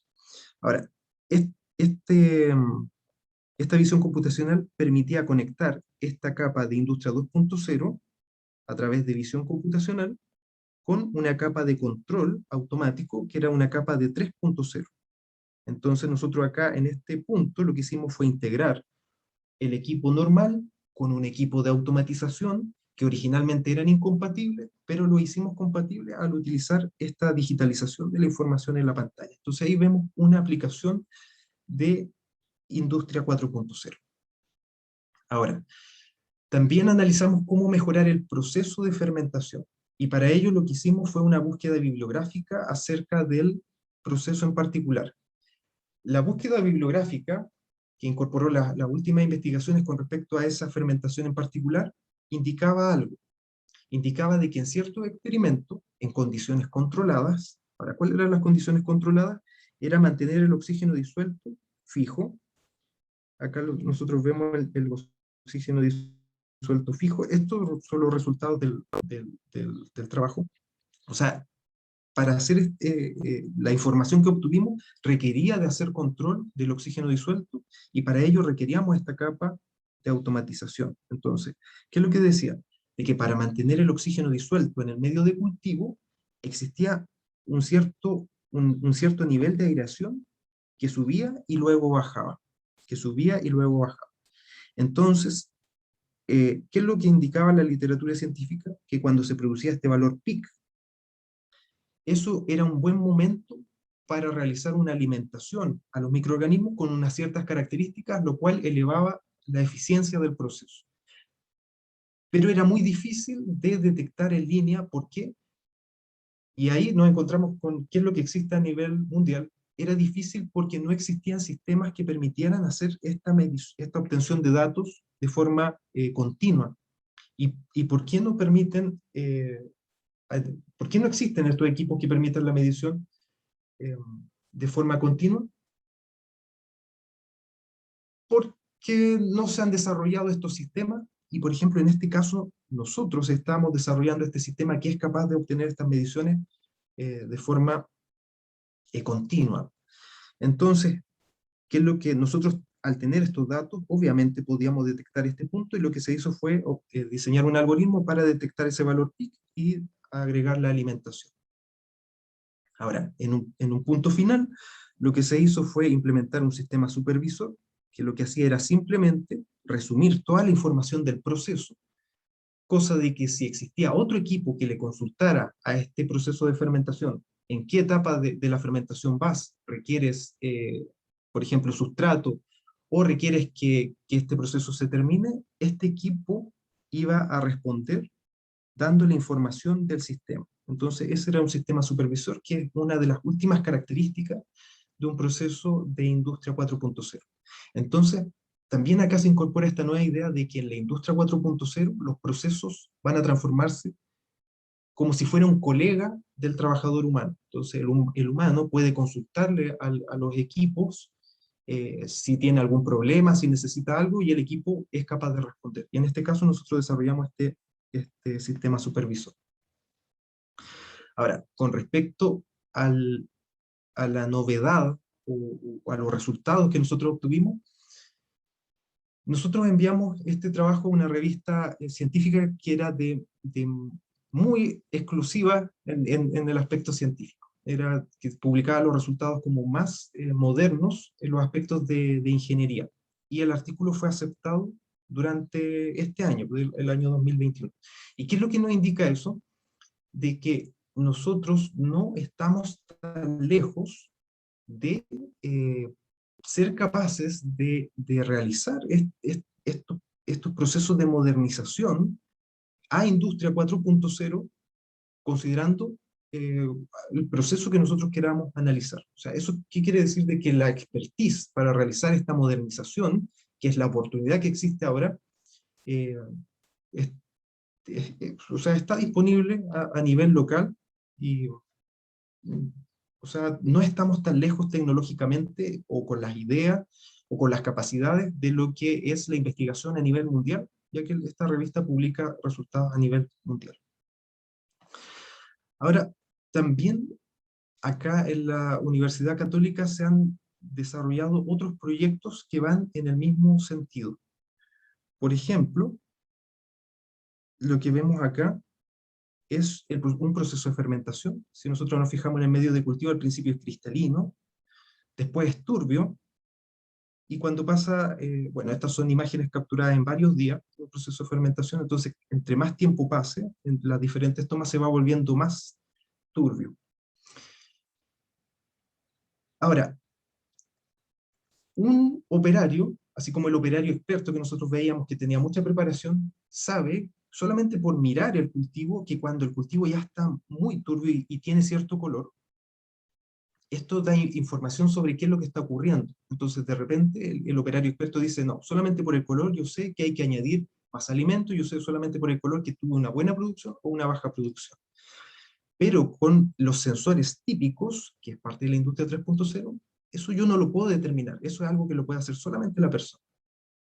Ahora, esta visión computacional permitía conectar esta capa de Industria 2.0 a través de visión computacional con una capa de control automático que era una capa de 3.0. Entonces nosotros acá en este punto lo que hicimos fue integrar el equipo normal con un equipo de automatización que originalmente eran incompatibles, pero lo hicimos compatible al utilizar esta digitalización de la información en la pantalla. Entonces ahí vemos una aplicación de Industria 4.0. Ahora, también analizamos cómo mejorar el proceso de fermentación, y para ello lo que hicimos fue una búsqueda bibliográfica acerca del proceso en particular. La búsqueda bibliográfica, que incorporó las últimas investigaciones con respecto a esa fermentación en particular, indicaba algo, indicaba de que en ciertos experimentos, en condiciones controladas, ¿para cuáles eran las condiciones controladas? Era mantener el oxígeno disuelto fijo. Acá nosotros vemos el oxígeno disuelto fijo. Estos son los resultados del trabajo. O sea, para hacer la información que obtuvimos requería de hacer control del oxígeno disuelto, y para ello requeríamos esta capa de automatización. Entonces, ¿qué es lo que decía? De que para mantener el oxígeno disuelto en el medio de cultivo existía un cierto nivel de aireación que subía y luego bajaba, que subía y luego bajaba. Entonces, ¿qué es lo que indicaba la literatura científica? Que cuando se producía este valor peak, eso era un buen momento para realizar una alimentación a los microorganismos con unas ciertas características, lo cual elevaba la eficiencia del proceso. Pero era muy difícil de detectar en línea. ¿Por qué? Y ahí nos encontramos con qué es lo que existe a nivel mundial. Era difícil porque no existían sistemas que permitieran hacer esta obtención de datos de forma continua. ¿Y por qué no permiten, por qué no existen estos equipos que permiten la medición de forma continua? Porque no se han desarrollado estos sistemas, y por ejemplo en este caso nosotros estamos desarrollando este sistema que es capaz de obtener estas mediciones de forma continua. Entonces, ¿qué es lo que nosotros, al tener estos datos, obviamente podíamos detectar este punto, y lo que se hizo fue diseñar un algoritmo para detectar ese valor peak y agregar la alimentación? Ahora, en un punto final, lo que se hizo fue implementar un sistema supervisor que lo que hacía era simplemente resumir toda la información del proceso, cosa de que si existía otro equipo que le consultara a este proceso de fermentación, en qué etapa de la fermentación vas, requieres, por ejemplo, sustrato, o requieres que este proceso se termine, este equipo iba a responder dando la información del sistema. Entonces, ese era un sistema supervisor, que es una de las últimas características de un proceso de industria 4.0. Entonces, también acá se incorpora esta nueva idea de que en la industria 4.0 los procesos van a transformarse como si fuera un colega del trabajador humano. Entonces, el humano puede consultarle a los equipos si tiene algún problema, si necesita algo, y el equipo es capaz de responder. Y en este caso nosotros desarrollamos este sistema supervisor. Ahora, con respecto a la novedad o a los resultados que nosotros obtuvimos, nosotros enviamos este trabajo a una revista científica que era de muy exclusiva en el aspecto científico. Era que publicaba los resultados como más modernos en los aspectos de ingeniería. Y el artículo fue aceptado durante este año, el año 2021. ¿Y qué es lo que nos indica eso? De que nosotros no estamos tan lejos de ser capaces de realizar estos procesos de modernización a Industria 4.0, considerando el proceso que nosotros queramos analizar. O sea, ¿eso qué quiere decir? De que la expertise para realizar esta modernización, que es la oportunidad que existe ahora, o sea, está disponible a nivel local, y o sea, no estamos tan lejos tecnológicamente, o con las ideas, o con las capacidades de lo que es la investigación a nivel mundial, ya que esta revista publica resultados a nivel mundial. Ahora, también acá en la Universidad Católica se han desarrollado otros proyectos que van en el mismo sentido. Por ejemplo, lo que vemos acá es un proceso de fermentación. Si nosotros nos fijamos en el medio de cultivo, al principio es cristalino, después es turbio, y cuando pasa, bueno, estas son imágenes capturadas en varios días, el proceso de fermentación. Entonces, entre más tiempo pase, en las diferentes tomas se va volviendo más turbio. Ahora, un operario, así como el operario experto que nosotros veíamos que tenía mucha preparación, sabe, solamente por mirar el cultivo, que cuando el cultivo ya está muy turbio y tiene cierto color, esto da información sobre qué es lo que está ocurriendo. Entonces, de repente, el operario experto dice, no, solamente por el color yo sé que hay que añadir más alimento, yo sé solamente por el color que tuvo una buena producción o una baja producción. Pero con los sensores típicos, que es parte de la industria 3.0, eso yo no lo puedo determinar, eso es algo que lo puede hacer solamente la persona.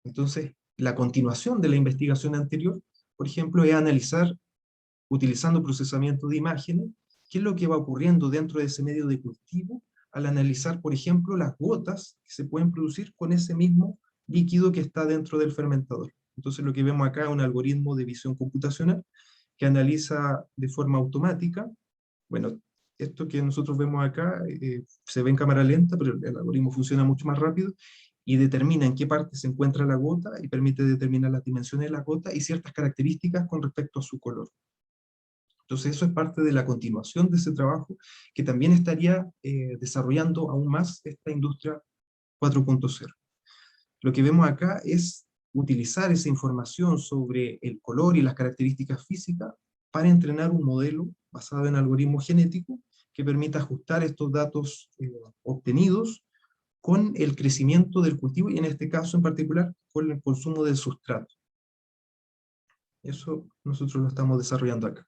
Entonces, la continuación de la investigación anterior, por ejemplo, es analizar, utilizando procesamiento de imágenes, qué es lo que va ocurriendo dentro de ese medio de cultivo, al analizar, por ejemplo, las gotas que se pueden producir con ese mismo líquido que está dentro del fermentador. Entonces, lo que vemos acá es un algoritmo de visión computacional que analiza de forma automática. Bueno, esto que nosotros vemos acá se ve en cámara lenta, pero el algoritmo funciona mucho más rápido y determina en qué parte se encuentra la gota y permite determinar las dimensiones de la gota y ciertas características con respecto a su color. Entonces eso es parte de la continuación de ese trabajo que también estaría desarrollando aún más esta industria 4.0. Lo que vemos acá es utilizar esa información sobre el color y las características físicas para entrenar un modelo basado en algoritmos genéticos que permita ajustar estos datos obtenidos con el crecimiento del cultivo y en este caso en particular con el consumo del sustrato. Eso nosotros lo estamos desarrollando acá.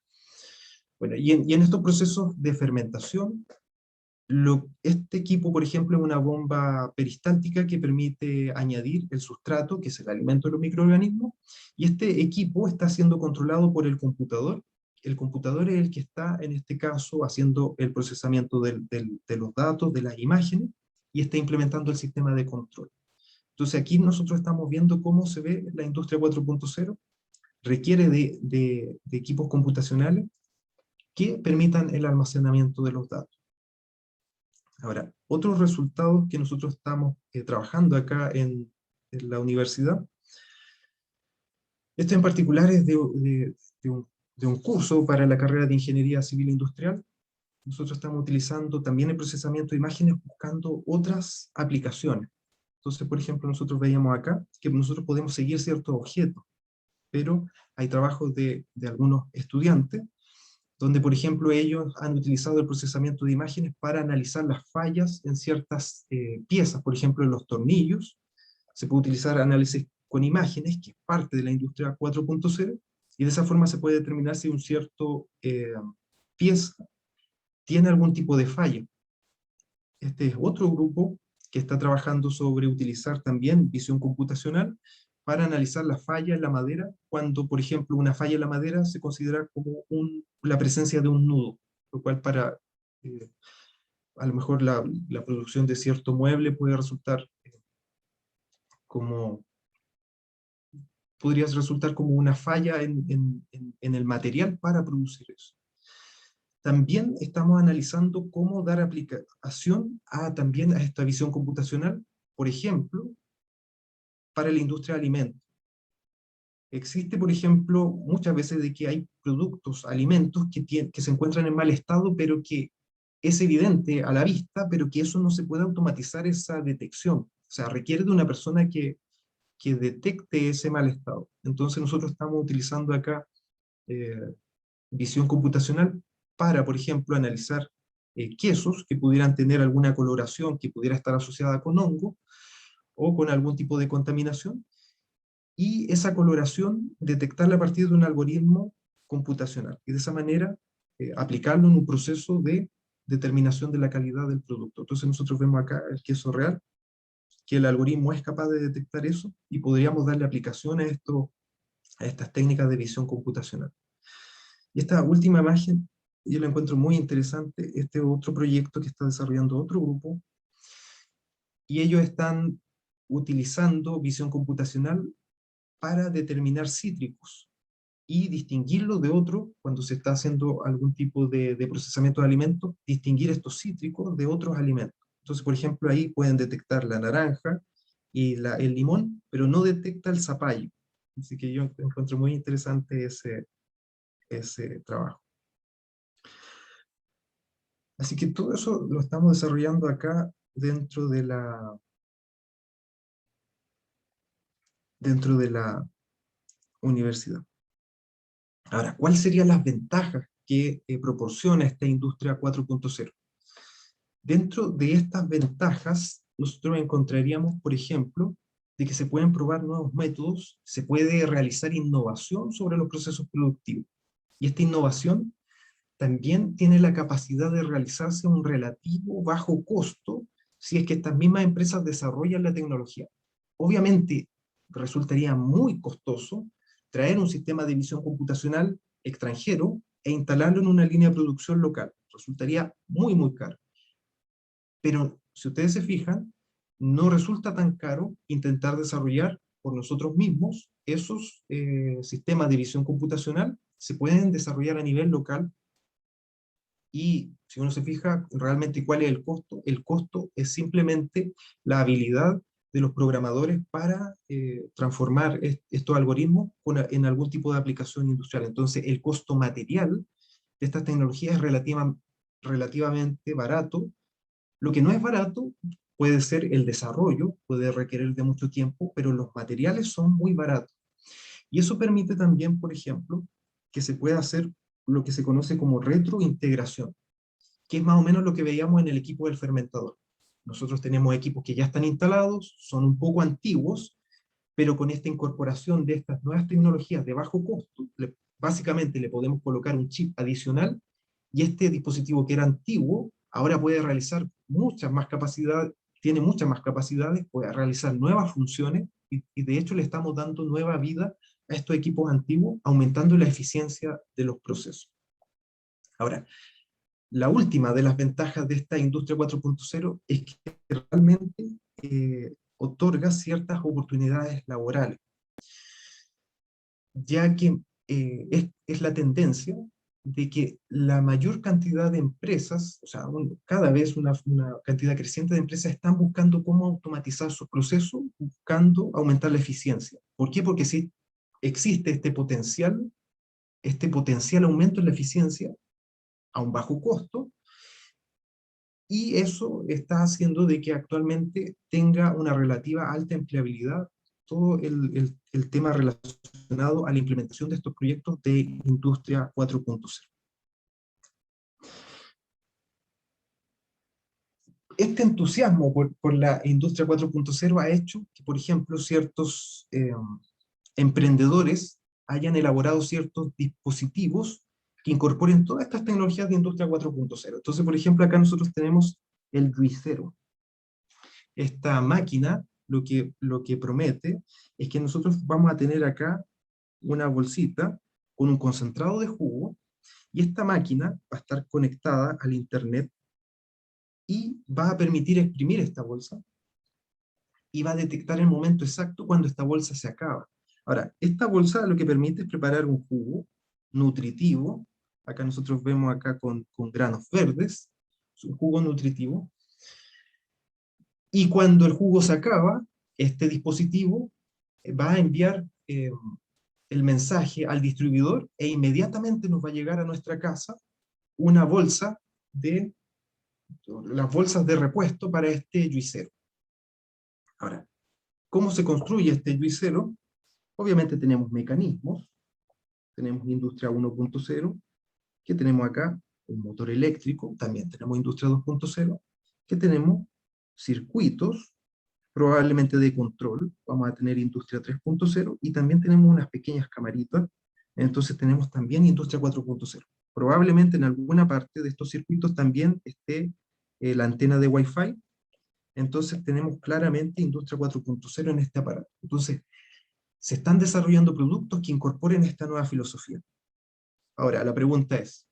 Bueno, y en estos procesos de fermentación, este equipo, por ejemplo, es una bomba peristáltica que permite añadir el sustrato, que es el alimento de los microorganismos, y este equipo está siendo controlado por el computador. El computador es el que está, en este caso, haciendo el procesamiento de los datos, de las imágenes, y está implementando el sistema de control. Entonces aquí nosotros estamos viendo cómo se ve la industria 4.0, requiere de equipos computacionales que permitan el almacenamiento de los datos. Ahora, otros resultados que nosotros estamos trabajando acá en la universidad, esto en particular es de un curso para la carrera de Ingeniería Civil Industrial. Nosotros estamos utilizando también el procesamiento de imágenes buscando otras aplicaciones. Entonces, por ejemplo, nosotros veíamos acá que nosotros podemos seguir ciertos objetos, pero hay trabajos de algunos estudiantes donde, por ejemplo, ellos han utilizado el procesamiento de imágenes para analizar las fallas en ciertas piezas, por ejemplo, en los tornillos. Se puede utilizar análisis con imágenes, que es parte de la industria 4.0, y de esa forma se puede determinar si un cierto pieza tiene algún tipo de falla. Este es otro grupo que está trabajando sobre utilizar también visión computacional para analizar la falla en la madera, cuando, por ejemplo, una falla en la madera se considera como la presencia de un nudo, lo cual para, a lo mejor, la producción de cierto mueble puede resultar podría resultar como una falla en el material para producir eso. También estamos analizando cómo dar aplicación también a esta visión computacional, por ejemplo, para la industria de alimentos. Existe, por ejemplo, muchas veces de que hay productos, alimentos que se encuentran en mal estado, pero que es evidente a la vista, pero que eso no se puede automatizar esa detección. O sea, requiere de una persona que detecte ese mal estado. Entonces nosotros estamos utilizando acá visión computacional para, por ejemplo, analizar quesos que pudieran tener alguna coloración que pudiera estar asociada con hongo o con algún tipo de contaminación, y esa coloración detectarla a partir de un algoritmo computacional, y de esa manera aplicarlo en un proceso de determinación de la calidad del producto. Entonces nosotros vemos acá el queso real, que el algoritmo es capaz de detectar eso, y podríamos darle aplicación a estas técnicas de visión computacional. Y esta última imagen, yo la encuentro muy interesante, este otro proyecto que está desarrollando otro grupo, y ellos están utilizando visión computacional para determinar cítricos, y distinguirlo de otro, cuando se está haciendo algún tipo de procesamiento de alimentos, distinguir estos cítricos de otros alimentos. Entonces, por ejemplo, ahí pueden detectar la naranja y el limón, pero no detecta el zapallo. Así que yo encuentro muy interesante ese trabajo. Así que todo eso lo estamos desarrollando acá dentro de la universidad. Ahora, ¿cuáles serían las ventajas que proporciona esta industria 4.0? Dentro de estas ventajas, nosotros encontraríamos, por ejemplo, de que se pueden probar nuevos métodos, se puede realizar innovación sobre los procesos productivos. Y esta innovación también tiene la capacidad de realizarse a un relativo bajo costo si es que estas mismas empresas desarrollan la tecnología. Obviamente resultaría muy costoso traer un sistema de visión computacional extranjero e instalarlo en una línea de producción local. Resultaría muy, muy caro. Pero si ustedes se fijan, no resulta tan caro intentar desarrollar por nosotros mismos esos sistemas de visión computacional. Se pueden desarrollar a nivel local. Y si uno se fija realmente cuál es el costo es simplemente la habilidad de los programadores para transformar estos algoritmos en algún tipo de aplicación industrial. Entonces, el costo material de estas tecnologías es relativamente barato. Lo que no es barato puede ser el desarrollo, puede requerir de mucho tiempo, pero los materiales son muy baratos. Y eso permite también, por ejemplo, que se pueda hacer lo que se conoce como retrointegración, que es más o menos lo que veíamos en el equipo del fermentador. Nosotros tenemos equipos que ya están instalados, son un poco antiguos, pero con esta incorporación de estas nuevas tecnologías de bajo costo, básicamente le podemos colocar un chip adicional, y este dispositivo que era antiguo, ahora puede realizar muchas más capacidades, tiene muchas más capacidades, puede realizar nuevas funciones, y de hecho le estamos dando nueva vida a estos equipos antiguos, aumentando la eficiencia de los procesos. Ahora, la última de las ventajas de esta industria 4.0 es que realmente otorga ciertas oportunidades laborales, ya que es la tendencia de que la mayor cantidad de empresas, o sea, cada vez una cantidad creciente de empresas están buscando cómo automatizar sus procesos, buscando aumentar la eficiencia. ¿Por qué? Porque sí existe este potencial aumento en la eficiencia a un bajo costo, y eso está haciendo de que actualmente tenga una relativa alta empleabilidad todo el tema relacionado a la implementación de estos proyectos de Industria 4.0. Este entusiasmo por la Industria 4.0 ha hecho que, por ejemplo, ciertos emprendedores hayan elaborado ciertos dispositivos que incorporen todas estas tecnologías de Industria 4.0. Entonces, por ejemplo, acá nosotros tenemos el juicero. Esta máquina lo que promete es que nosotros vamos a tener acá una bolsita con un concentrado de jugo, y esta máquina va a estar conectada al internet y va a permitir exprimir esta bolsa, y va a detectar el momento exacto cuando esta bolsa se acaba. Ahora, esta bolsa lo que permite es preparar un jugo nutritivo. Acá nosotros vemos acá con granos verdes, es un jugo nutritivo. Y cuando el jugo se acaba, este dispositivo va a enviar el mensaje al distribuidor, e inmediatamente nos va a llegar a nuestra casa una bolsa las bolsas de repuesto para este juicero. Ahora, ¿cómo se construye este juicero? Obviamente tenemos mecanismos, tenemos industria 1.0, que tenemos acá un motor eléctrico, también tenemos industria 2.0, que tenemos circuitos, probablemente de control, vamos a tener industria 3.0, y también tenemos unas pequeñas camaritas, entonces tenemos también industria 4.0. Probablemente en alguna parte de estos circuitos también esté la antena de Wi-Fi, entonces tenemos claramente industria 4.0 en este aparato. Entonces, se están desarrollando productos que incorporen esta nueva filosofía. Ahora, la pregunta es,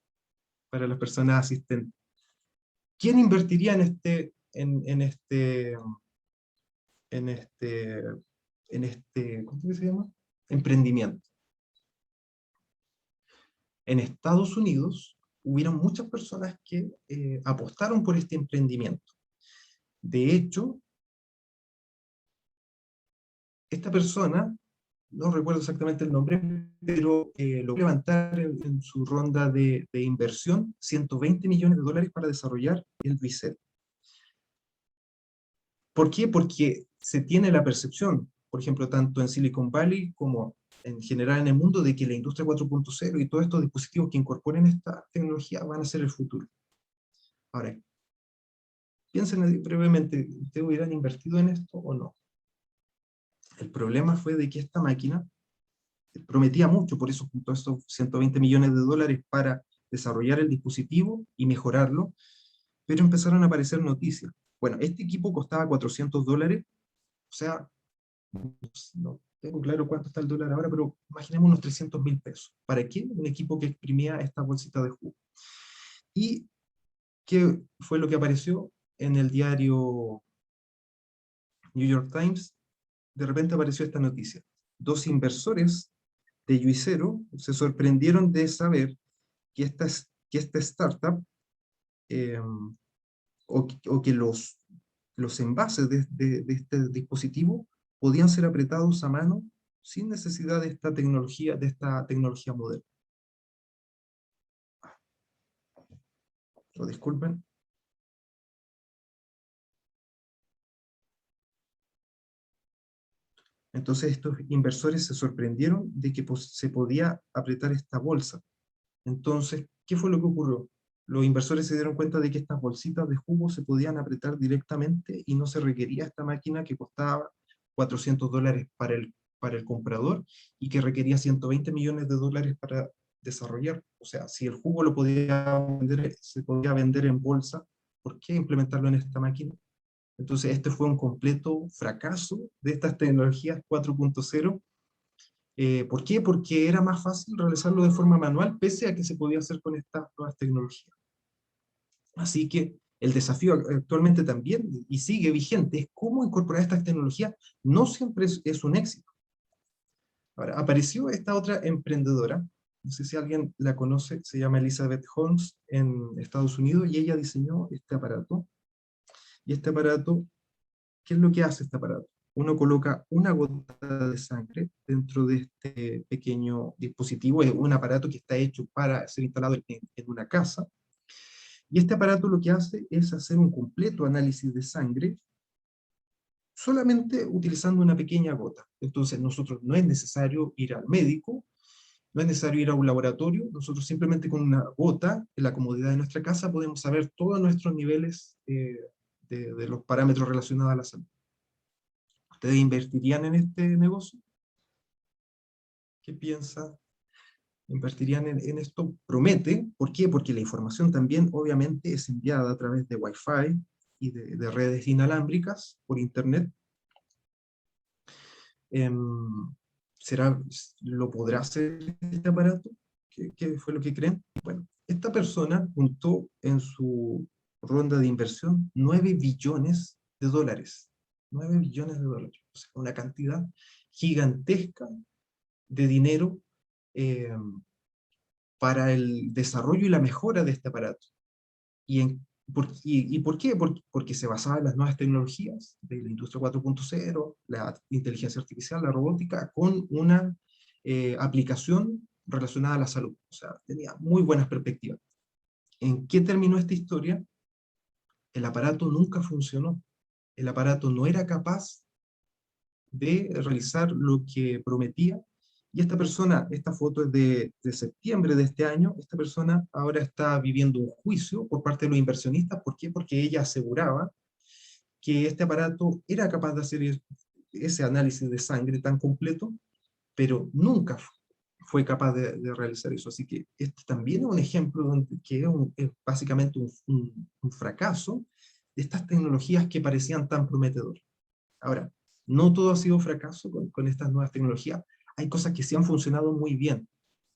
para las personas asistentes, ¿quién invertiría en este, ¿cómo se llama? Emprendimiento? En Estados Unidos hubieron muchas personas que apostaron por este emprendimiento. De hecho, esta persona, no recuerdo exactamente el nombre, pero logró levantar en su ronda de inversión $120 millones para desarrollar el juicero. ¿Por qué? Porque se tiene la percepción, por ejemplo, tanto en Silicon Valley como en general en el mundo, de que la industria 4.0 y todos estos dispositivos que incorporen esta tecnología van a ser el futuro. Ahora, piensen brevemente, ¿ustedes hubieran invertido en esto o no? El problema fue de que esta máquina prometía mucho, por eso juntó esos 120 millones de dólares para desarrollar el dispositivo y mejorarlo, pero empezaron a aparecer noticias. Bueno, este equipo costaba $400, o sea, no tengo claro cuánto está el dólar ahora, pero imaginemos unos 300.000 pesos. ¿Para qué? Un equipo que exprimía esta bolsita de jugo. ¿Y qué fue lo que apareció en el diario New York Times? De repente apareció esta noticia. 2 inversores de Juicero se sorprendieron de saber que esta startup, eh, o que los envases de este dispositivo podían ser apretados a mano sin necesidad de esta tecnología moderna. O disculpen. Entonces estos inversores se sorprendieron de que se podía apretar esta bolsa. Entonces, ¿qué fue lo que ocurrió? Los inversores se dieron cuenta de que estas bolsitas de jugo se podían apretar directamente y no se requería esta máquina que costaba $400 para el comprador y que requería 120 millones de dólares para desarrollar. O sea, si el jugo se podía vender en bolsa, ¿por qué implementarlo en esta máquina? Entonces, este fue un completo fracaso de estas tecnologías 4.0. ¿Por qué? Porque era más fácil realizarlo de forma manual, pese a que se podía hacer con estas nuevas tecnologías. Así que el desafío actualmente también, y sigue vigente, es cómo incorporar estas tecnologías. No siempre es un éxito. Ahora, apareció esta otra emprendedora, no sé si alguien la conoce, se llama Elizabeth Holmes en Estados Unidos, y ella diseñó este aparato. Y este aparato, ¿qué es lo que hace este aparato? Uno coloca una gota de sangre dentro de este pequeño dispositivo, es un aparato que está hecho para ser instalado en una casa, y este aparato lo que hace es hacer un completo análisis de sangre solamente utilizando una pequeña gota. Entonces nosotros no es necesario ir al médico, no es necesario ir a un laboratorio, nosotros simplemente con una gota, en la comodidad de nuestra casa, podemos saber todos nuestros niveles de los parámetros relacionados a la salud. ¿Ustedes invertirían en este negocio? ¿Qué piensa? ¿Invertirían en esto? Promete. ¿Por qué? Porque la información también obviamente es enviada a través de Wi-Fi y de redes inalámbricas por Internet. ¿Lo podrá hacer este aparato? ¿Qué fue lo que creen? Bueno, esta persona juntó en su ronda de inversión 9 billones de dólares. 9 billones de dólares. O sea, una cantidad gigantesca de dinero para el desarrollo y la mejora de este aparato. ¿Y por qué? Porque se basaba en las nuevas tecnologías de la industria 4.0, la inteligencia artificial, la robótica, con una aplicación relacionada a la salud. O sea, tenía muy buenas perspectivas. ¿En qué terminó esta historia? El aparato nunca funcionó. El aparato no era capaz de realizar lo que prometía. Y esta persona, esta foto es de septiembre de este año, esta persona ahora está viviendo un juicio por parte de los inversionistas. ¿Por qué? Porque ella aseguraba que este aparato era capaz de hacer ese análisis de sangre tan completo, pero nunca fue capaz de realizar eso. Así que este también es un ejemplo que es básicamente un fracaso de estas tecnologías que parecían tan prometedoras. Ahora, no todo ha sido fracaso con estas nuevas tecnologías. Hay cosas que sí han funcionado muy bien,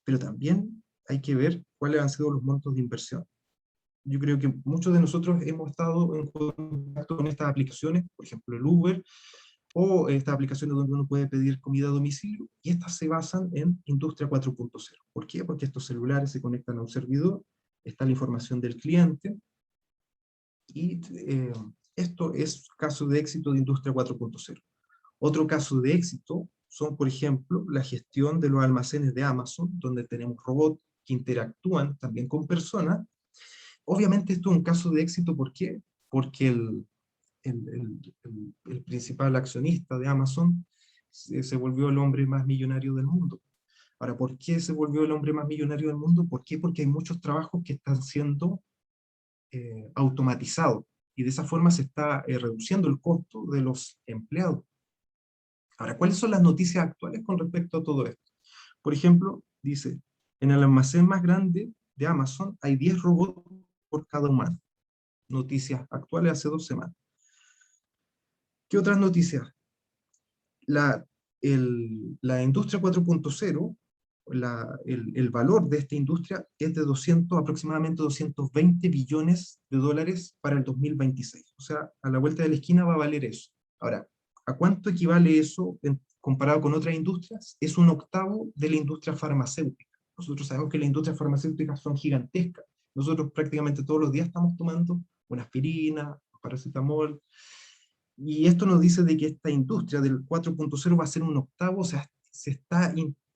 pero también hay que ver cuáles han sido los montos de inversión. Yo creo que muchos de nosotros hemos estado en contacto con estas aplicaciones, por ejemplo el Uber, o estas aplicaciones donde uno puede pedir comida a domicilio, y estas se basan en Industria 4.0. ¿Por qué? Porque estos celulares se conectan a un servidor, está la información del cliente, y esto es caso de éxito de Industria 4.0. Otro caso de éxito son, por ejemplo, la gestión de los almacenes de Amazon, donde tenemos robots que interactúan también con personas. Obviamente esto es un caso de éxito, ¿por qué? Porque el principal accionista de Amazon se volvió el hombre más millonario del mundo. Ahora, ¿por qué se volvió el hombre más millonario del mundo? ¿Por qué? Porque hay muchos trabajos que están siendo automatizados, y de esa forma se está reduciendo el costo de los empleados. Ahora, ¿cuáles son las noticias actuales con respecto a todo esto? Por ejemplo, dice, en el almacén más grande de Amazon hay 10 robots por cada humano. Noticias actuales hace 2 semanas. ¿Qué otras noticias? La industria 4.0, el valor de esta industria es de aproximadamente 220 billones de dólares para el 2026. O sea, a la vuelta de la esquina va a valer eso. Ahora, ¿a cuánto equivale eso comparado con otras industrias? Es 1/8 de la industria farmacéutica. Nosotros sabemos que las industrias farmacéuticas son gigantescas. Nosotros prácticamente todos los días estamos tomando una aspirina, paracetamol, y esto nos dice de que esta industria del 4.0 va a ser 1/8, o sea, se está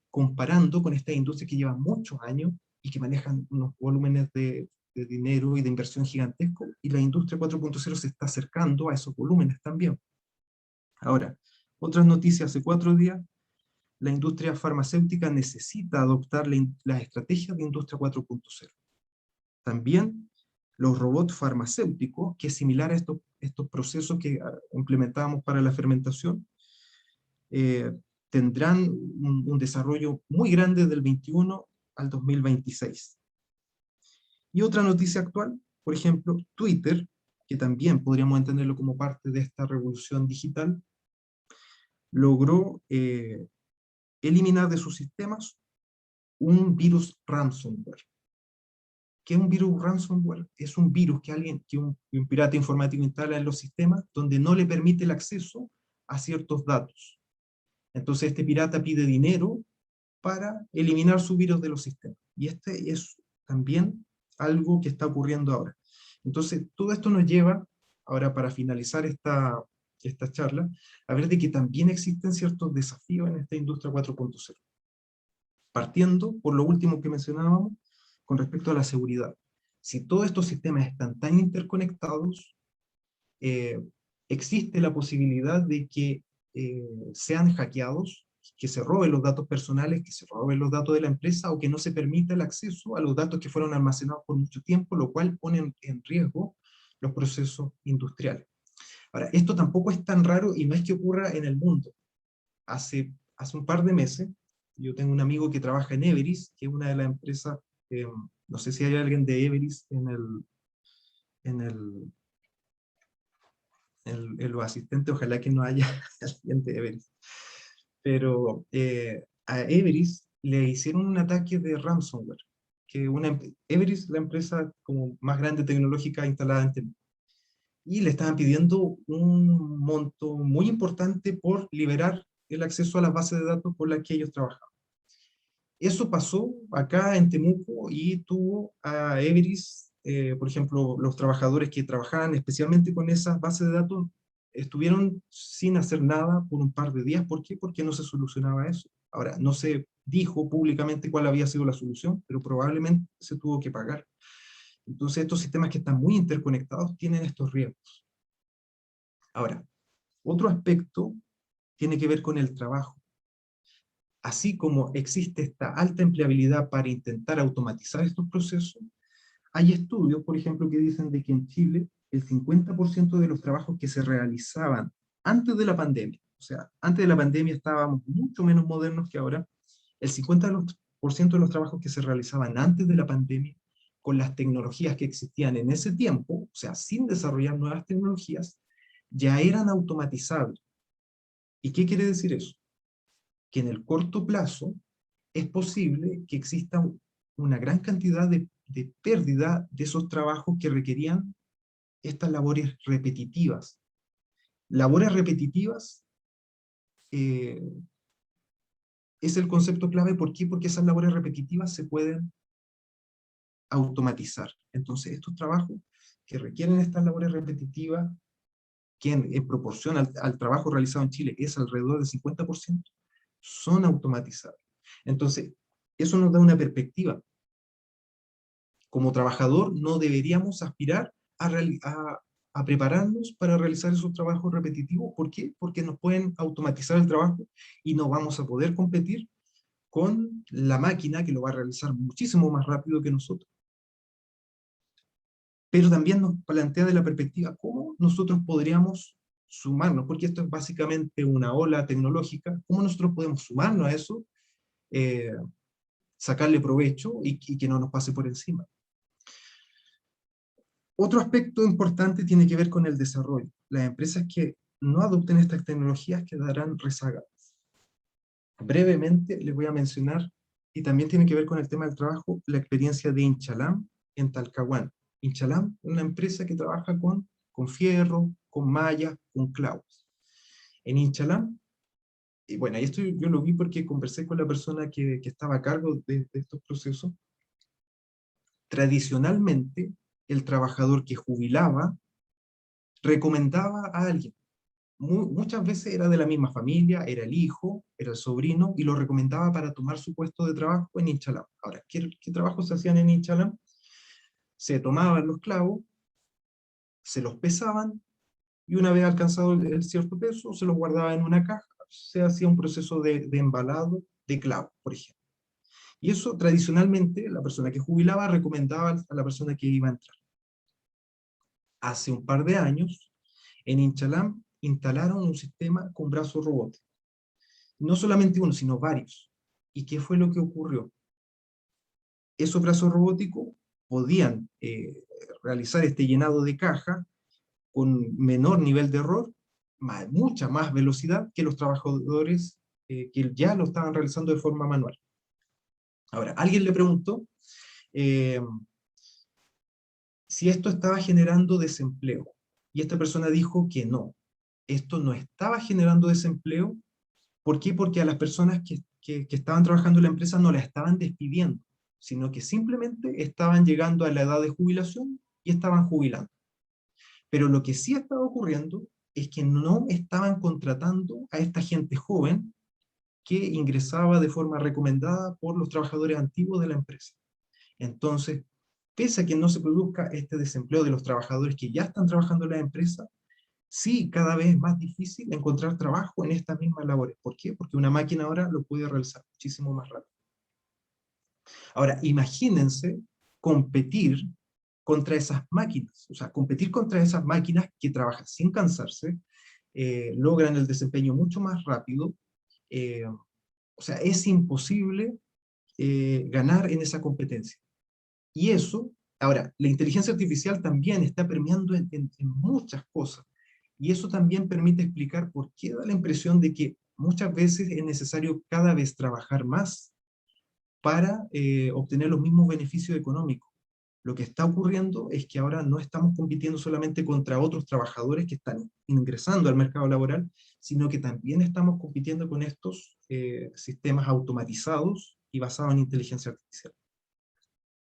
comparando con esta industria que lleva muchos años y que manejan unos volúmenes de dinero y de inversión gigantescos, y la industria 4.0 se está acercando a esos volúmenes también. Ahora, otras noticias: hace 4 días, la industria farmacéutica necesita adoptar las estrategias de industria 4.0. También los robots farmacéuticos, que es similar a estos procesos que implementábamos para la fermentación, tendrán un desarrollo muy grande del 21 al 2026. Y otra noticia actual, por ejemplo, Twitter, que también podríamos entenderlo como parte de esta revolución digital, logró eliminar de sus sistemas un virus ransomware. ¿Qué es un virus ransomware? Es un virus que un pirata informático instala en los sistemas donde no le permite el acceso a ciertos datos. Entonces este pirata pide dinero para eliminar su virus de los sistemas. Y este es también algo que está ocurriendo ahora. Entonces todo esto nos lleva, ahora para finalizar esta charla, a ver de que también existen ciertos desafíos en esta industria 4.0. Partiendo por lo último que mencionábamos, con respecto a la seguridad. Si todos estos sistemas están tan interconectados, existe la posibilidad de que sean hackeados, que se roben los datos personales, que se roben los datos de la empresa, o que no se permita el acceso a los datos que fueron almacenados por mucho tiempo, lo cual pone en riesgo los procesos industriales. Ahora, esto tampoco es tan raro y no es que ocurra en el mundo. Hace un par de meses, yo tengo un amigo que trabaja en Everis, que es una de las empresas, no sé si hay alguien de Everis en los asistentes, ojalá que no haya alguien de Everis. Pero a Everis le hicieron un ataque de ransomware, que Everis, la empresa como más grande tecnológica instalada en Temuco, y le estaban pidiendo un monto muy importante por liberar el acceso a las bases de datos por las que ellos trabajaban. Eso pasó acá en Temuco y tuvo a Everis, por ejemplo, los trabajadores que trabajaban especialmente con esas bases de datos, estuvieron sin hacer nada por un par de días. ¿Por qué? Porque no se solucionaba eso. Ahora, no se dijo públicamente cuál había sido la solución, pero probablemente se tuvo que pagar. Entonces, estos sistemas que están muy interconectados tienen estos riesgos. Ahora, otro aspecto tiene que ver con el trabajo. Así como existe esta alta empleabilidad para intentar automatizar estos procesos, hay estudios, por ejemplo, que dicen de que en Chile el 50% de los trabajos que se realizaban antes de la pandemia, o sea, antes de la pandemia estábamos mucho menos modernos que ahora, el 50% de los trabajos que se realizaban antes de la pandemia, con las tecnologías que existían en ese tiempo, o sea, sin desarrollar nuevas tecnologías, ya eran automatizables. ¿Y qué quiere decir eso? Que en el corto plazo es posible que exista una gran cantidad de pérdida de esos trabajos que requerían estas labores repetitivas. Labores repetitivas es el concepto clave. ¿Por qué? Porque esas labores repetitivas se pueden automatizar. Entonces, estos trabajos que requieren estas labores repetitivas, que en proporción al trabajo realizado en Chile es alrededor del 50%, son automatizables. Entonces, eso nos da una perspectiva. Como trabajador no deberíamos aspirar a prepararnos para realizar esos trabajos repetitivos. ¿Por qué? Porque nos pueden automatizar el trabajo y no vamos a poder competir con la máquina, que lo va a realizar muchísimo más rápido que nosotros. Pero también nos plantea de la perspectiva cómo nosotros podríamos sumarnos, porque esto es básicamente una ola tecnológica, cómo nosotros podemos sumarnos a eso, sacarle provecho y que no nos pase por encima. Otro aspecto importante tiene que ver con el desarrollo. Las empresas que no adopten estas tecnologías quedarán rezagadas. Brevemente les voy a mencionar, y también tiene que ver con el tema del trabajo, la experiencia de Inchalam en Talcahuano. Inchalam es una empresa que trabaja con fierro, con mallas, con clavos. En Inchalam, y bueno, esto yo lo vi porque conversé con la persona que estaba a cargo de estos procesos. Tradicionalmente, el trabajador que jubilaba recomendaba a alguien. Muchas veces era de la misma familia, era el hijo, era el sobrino, y lo recomendaba para tomar su puesto de trabajo en Inchalam. Ahora, ¿qué trabajos se hacían en Inchalam? Se tomaban los clavos, se los pesaban, y una vez alcanzado el cierto peso, se los guardaba en una caja, se hacía un proceso de embalado de clavos, por ejemplo. Y eso tradicionalmente la persona que jubilaba recomendaba a la persona que iba a entrar. Hace un par de años, en Inchalam instalaron un sistema con brazos robóticos. No solamente uno, sino varios. ¿Y qué fue lo que ocurrió? Esos brazos robóticos podían realizar este llenado de caja con menor nivel de error, mucha más velocidad que los trabajadores que ya lo estaban realizando de forma manual. Ahora, alguien le preguntó si esto estaba generando desempleo, y esta persona dijo que no, esto no estaba generando desempleo. ¿Por qué? Porque a las personas que estaban trabajando en la empresa no las estaban despidiendo, sino que simplemente estaban llegando a la edad de jubilación y estaban jubilando. Pero lo que sí estaba ocurriendo es que no estaban contratando a esta gente joven que ingresaba de forma recomendada por los trabajadores antiguos de la empresa. Entonces, pese a que no se produzca este desempleo de los trabajadores que ya están trabajando en la empresa, sí, cada vez es más difícil encontrar trabajo en estas mismas labores. ¿Por qué? Porque una máquina ahora lo puede realizar muchísimo más rápido. Ahora, imagínense competir contra esas máquinas, o sea, competir contra esas máquinas que trabajan sin cansarse, logran el desempeño mucho más rápido, o sea, es imposible ganar en esa competencia. Y eso, ahora, la inteligencia artificial también está permeando en muchas cosas, y eso también permite explicar por qué da la impresión de que muchas veces es necesario cada vez trabajar más para obtener los mismos beneficios económicos. Lo que está ocurriendo es que ahora no estamos compitiendo solamente contra otros trabajadores que están ingresando al mercado laboral, sino que también estamos compitiendo con estos sistemas automatizados y basados en inteligencia artificial.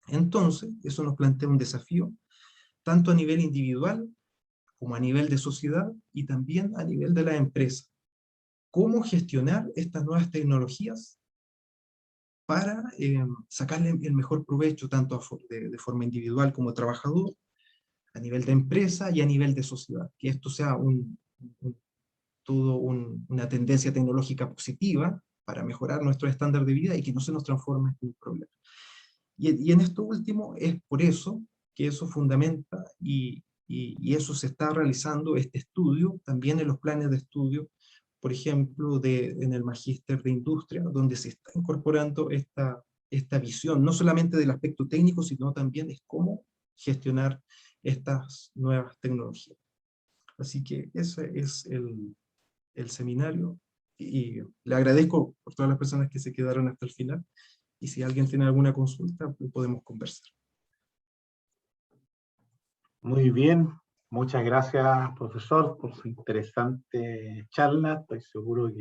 Entonces, eso nos plantea un desafío, tanto a nivel individual, como a nivel de sociedad, y también a nivel de la empresa. ¿Cómo gestionar estas nuevas tecnologías para sacarle el mejor provecho, tanto de forma individual como trabajador, a nivel de empresa y a nivel de sociedad? Que esto sea una tendencia tecnológica positiva para mejorar nuestro estándar de vida y que no se nos transforme en un problema. Y en esto último es por eso que eso fundamenta y eso se está realizando, este estudio, también en los planes de estudio, por ejemplo, en el Magíster de Industria, donde se está incorporando esta visión, no solamente del aspecto técnico, sino también de cómo gestionar estas nuevas tecnologías. Así que ese es el seminario, y le agradezco por todas las personas que se quedaron hasta el final, y si alguien tiene alguna consulta, podemos conversar. Muy bien, muchas gracias, profesor, por su interesante charla. Estoy seguro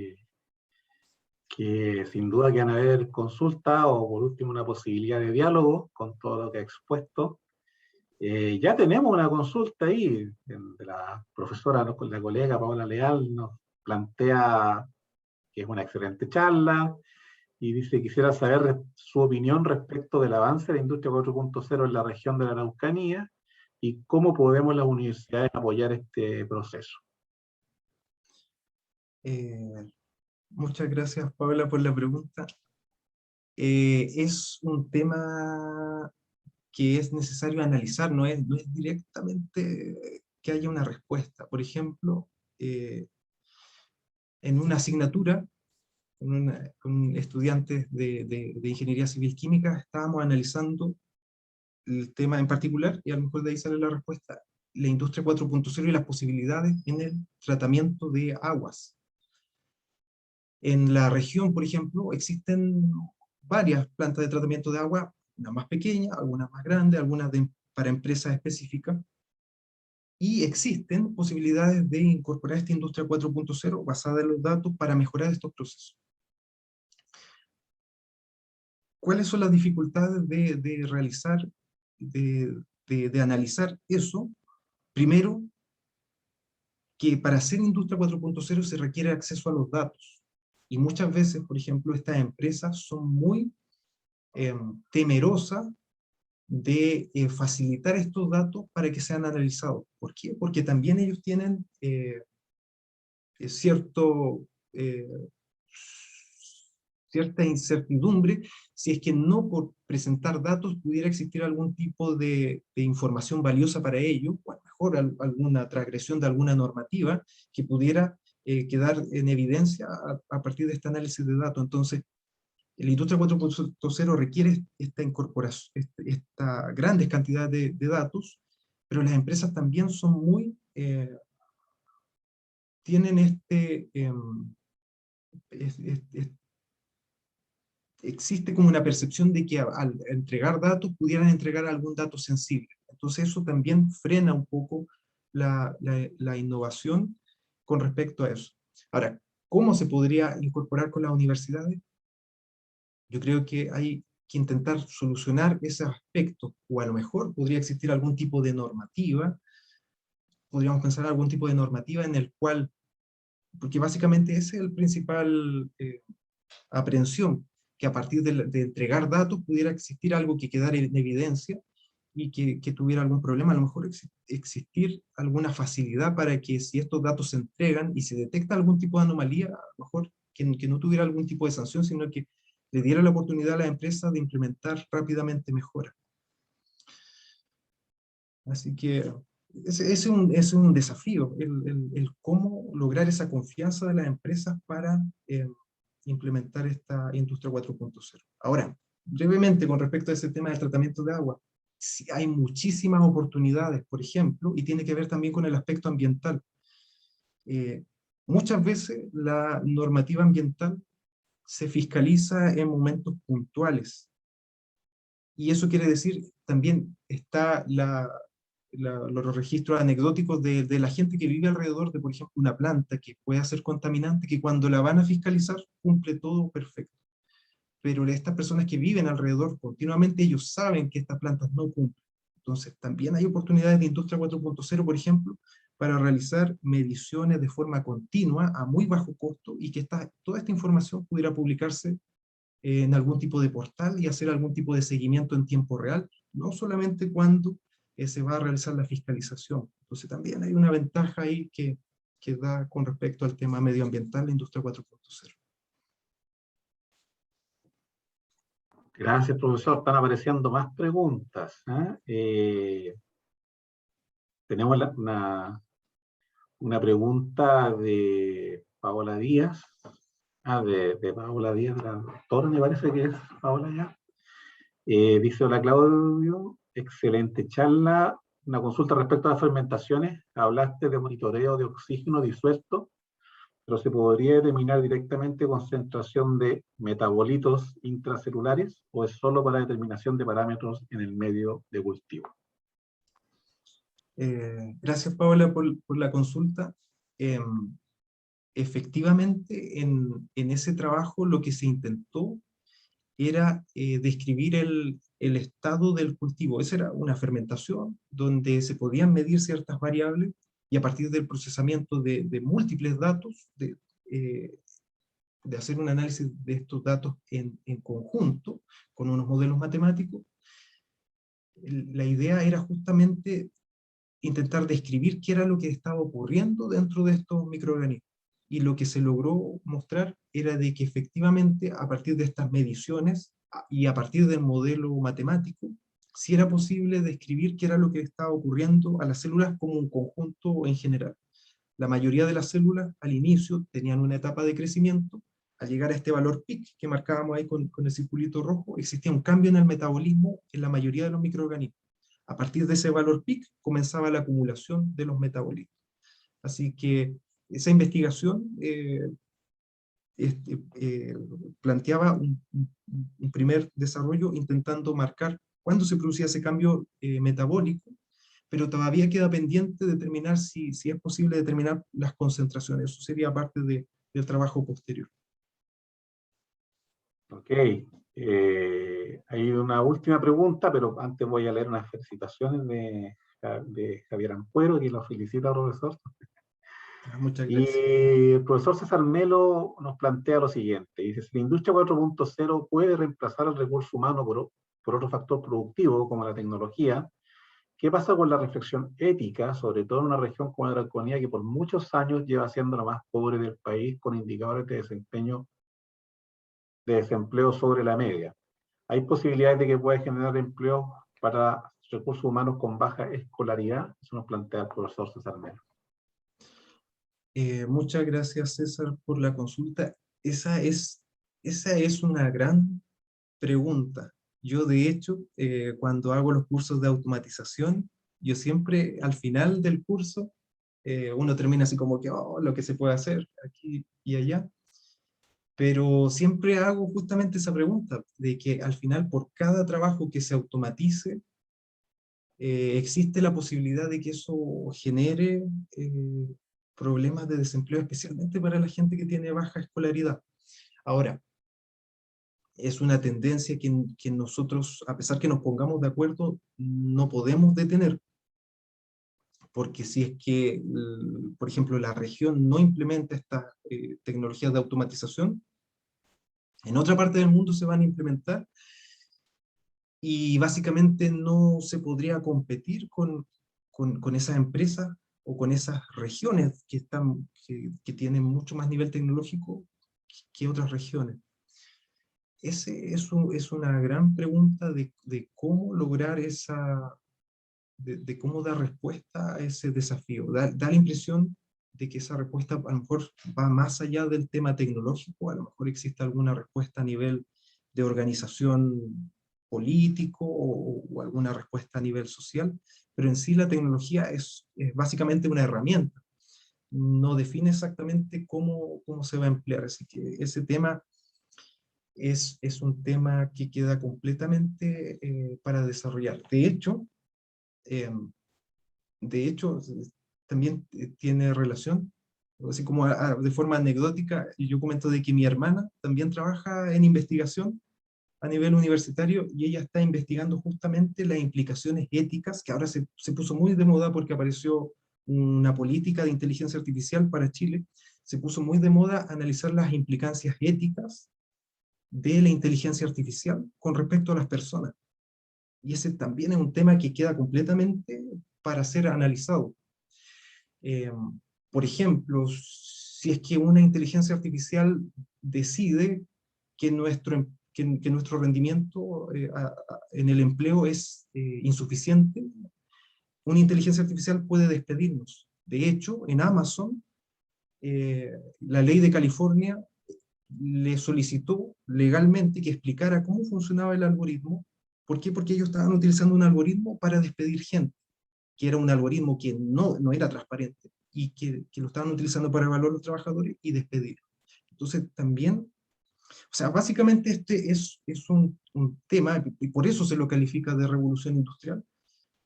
que sin duda que van a haber consultas o por último una posibilidad de diálogo con todo lo que ha expuesto. Ya tenemos una consulta ahí, de la profesora, la colega Paola Leal nos plantea que es una excelente charla y dice, quisiera saber su opinión respecto del avance de la industria 4.0 en la región de la Araucanía y cómo podemos las universidades apoyar este proceso. Muchas gracias, Paola, por la pregunta. Es un tema que es necesario analizar, no es directamente que haya una respuesta. Por ejemplo, en una asignatura, con estudiantes de Ingeniería Civil Química, estábamos analizando el tema en particular, y a lo mejor de ahí sale la respuesta, la industria 4.0 y las posibilidades en el tratamiento de aguas. En la región, por ejemplo, existen varias plantas de tratamiento de agua, una más pequeña, algunas más grandes, algunas para empresas específicas, y existen posibilidades de incorporar esta industria 4.0 basada en los datos para mejorar estos procesos. ¿Cuáles son las dificultades de realizar, de analizar eso? Primero, que para hacer industria 4.0 se requiere acceso a los datos. Y muchas veces, por ejemplo, estas empresas son muy temerosas de facilitar estos datos para que sean analizados. ¿Por qué? Porque también ellos tienen cierta incertidumbre si es que no por presentar datos pudiera existir algún tipo de información valiosa para ellos, o a lo mejor alguna transgresión de alguna normativa que pudiera quedar en evidencia a partir de este análisis de datos. Entonces, la industria 4.0 requiere esta incorporación, esta grandes cantidades de datos, pero las empresas también son muy, tienen existe como una percepción de que al entregar datos pudieran entregar algún dato sensible. Entonces eso también frena un poco la innovación con respecto a eso. Ahora, ¿cómo se podría incorporar con las universidades? Yo creo que hay que intentar solucionar ese aspecto, o a lo mejor podría existir algún tipo de normativa, podríamos pensar algún tipo de normativa en el cual, porque básicamente ese es el principal aprehensión, que a partir de entregar datos pudiera existir algo que quedara en evidencia y que tuviera algún problema, a lo mejor existir alguna facilidad para que si estos datos se entregan y se detecta algún tipo de anomalía, a lo mejor que no tuviera algún tipo de sanción, sino que le diera la oportunidad a la empresa de implementar rápidamente mejoras. Así que ese es un desafío, el cómo lograr esa confianza de las empresas para implementar esta industria 4.0. Ahora, brevemente con respecto a ese tema del tratamiento de agua, sí, hay muchísimas oportunidades, por ejemplo, y tiene que ver también con el aspecto ambiental. Muchas veces la normativa ambiental se fiscaliza en momentos puntuales. Y eso quiere decir, también está los registros anecdóticos de la gente que vive alrededor de, por ejemplo, una planta que puede ser contaminante, que cuando la van a fiscalizar cumple todo perfecto. Pero estas personas que viven alrededor continuamente, ellos saben que estas plantas no cumplen. Entonces, también hay oportunidades de industria 4.0, por ejemplo, para realizar mediciones de forma continua, a muy bajo costo, y que toda esta información pudiera publicarse en algún tipo de portal y hacer algún tipo de seguimiento en tiempo real, no solamente cuando se va a realizar la fiscalización. Entonces también hay una ventaja ahí que da con respecto al tema medioambiental, la industria 4.0. Gracias, profesor. Están apareciendo más preguntas. Tenemos una pregunta de Paola Díaz. De Paola Díaz, de la doctora, me parece que es Paola ya. Dice: hola Claudio, excelente charla. Una consulta respecto a las fermentaciones. Hablaste de monitoreo de oxígeno disuelto, pero ¿se podría determinar directamente concentración de metabolitos intracelulares o es solo para determinación de parámetros en el medio de cultivo? Gracias, Paola, por la consulta. Efectivamente, en ese trabajo lo que se intentó era describir el estado del cultivo. Esa era una fermentación donde se podían medir ciertas variables y a partir del procesamiento de múltiples datos, de hacer un análisis de estos datos en conjunto con unos modelos matemáticos, la idea era justamente intentar describir qué era lo que estaba ocurriendo dentro de estos microorganismos. Y lo que se logró mostrar era de que efectivamente a partir de estas mediciones y a partir del modelo matemático, sí era posible describir qué era lo que estaba ocurriendo a las células como un conjunto en general. La mayoría de las células al inicio tenían una etapa de crecimiento. Al llegar a este valor peak que marcábamos ahí con el circulito rojo, existía un cambio en el metabolismo en la mayoría de los microorganismos. A partir de ese valor peak comenzaba la acumulación de los metabolitos. Así que esa investigación planteaba un primer desarrollo intentando marcar cuándo se producía ese cambio metabólico, pero todavía queda pendiente determinar si es posible determinar las concentraciones. Eso sería parte del trabajo posterior. Ok. Hay una última pregunta, pero antes voy a leer unas felicitaciones de Javier Ampuero, que lo felicita, profesor. Muchas Y gracias. el profesor César Melo nos plantea lo siguiente. Dice, si la industria 4.0 puede reemplazar el recurso humano por otro factor productivo, como la tecnología, ¿qué pasa con la reflexión ética, sobre todo en una región como la Araucanía, que por muchos años lleva siendo la más pobre del país, con indicadores de desempleo sobre la media? ¿Hay posibilidades de que pueda generar empleo para recursos humanos con baja escolaridad? Eso nos plantea el profesor César Melo. Muchas gracias, César, por la consulta. Esa es una gran pregunta. Yo, de hecho, cuando hago los cursos de automatización, yo siempre, al final del curso, uno termina así como que, oh, lo que se puede hacer aquí y allá, pero siempre hago justamente esa pregunta, de que al final, por cada trabajo que se automatice, existe la posibilidad de que eso genere problemas de desempleo, especialmente para la gente que tiene baja escolaridad. Ahora, es una tendencia que nosotros, a pesar que nos pongamos de acuerdo, no podemos detener, porque si es que, por ejemplo, la región no implementa estas tecnologías de automatización, en otra parte del mundo se van a implementar, y básicamente no se podría competir con esas empresas o con esas regiones que tienen mucho más nivel tecnológico que otras regiones. Es una gran pregunta de cómo lograr de cómo dar respuesta a ese desafío. Da la impresión de que esa respuesta a lo mejor va más allá del tema tecnológico, a lo mejor existe alguna respuesta a nivel de organización político o alguna respuesta a nivel social, pero en sí la tecnología es básicamente una herramienta. No define exactamente cómo se va a emplear, así que ese tema es un tema que queda completamente para desarrollar. Eh, de hecho, también tiene relación, así como de forma anecdótica, y yo comento de que mi hermana también trabaja en investigación a nivel universitario, y ella está investigando justamente las implicaciones éticas, que ahora se puso muy de moda porque apareció una política de inteligencia artificial para Chile. Se puso muy de moda analizar las implicancias éticas de la inteligencia artificial con respecto a las personas. Y ese también es un tema que queda completamente para ser analizado. Por ejemplo, si es que una inteligencia artificial decide que nuestro rendimiento en el empleo es insuficiente, una inteligencia artificial puede despedirnos. De hecho, en Amazon, la ley de California le solicitó legalmente que explicara cómo funcionaba el algoritmo. ¿Por qué? Porque ellos estaban utilizando un algoritmo para despedir gente, que era un algoritmo que no era transparente, y que lo estaban utilizando para evaluar a los trabajadores y despedir. Entonces también, o sea, básicamente este es un tema, y por eso se lo califica de revolución industrial,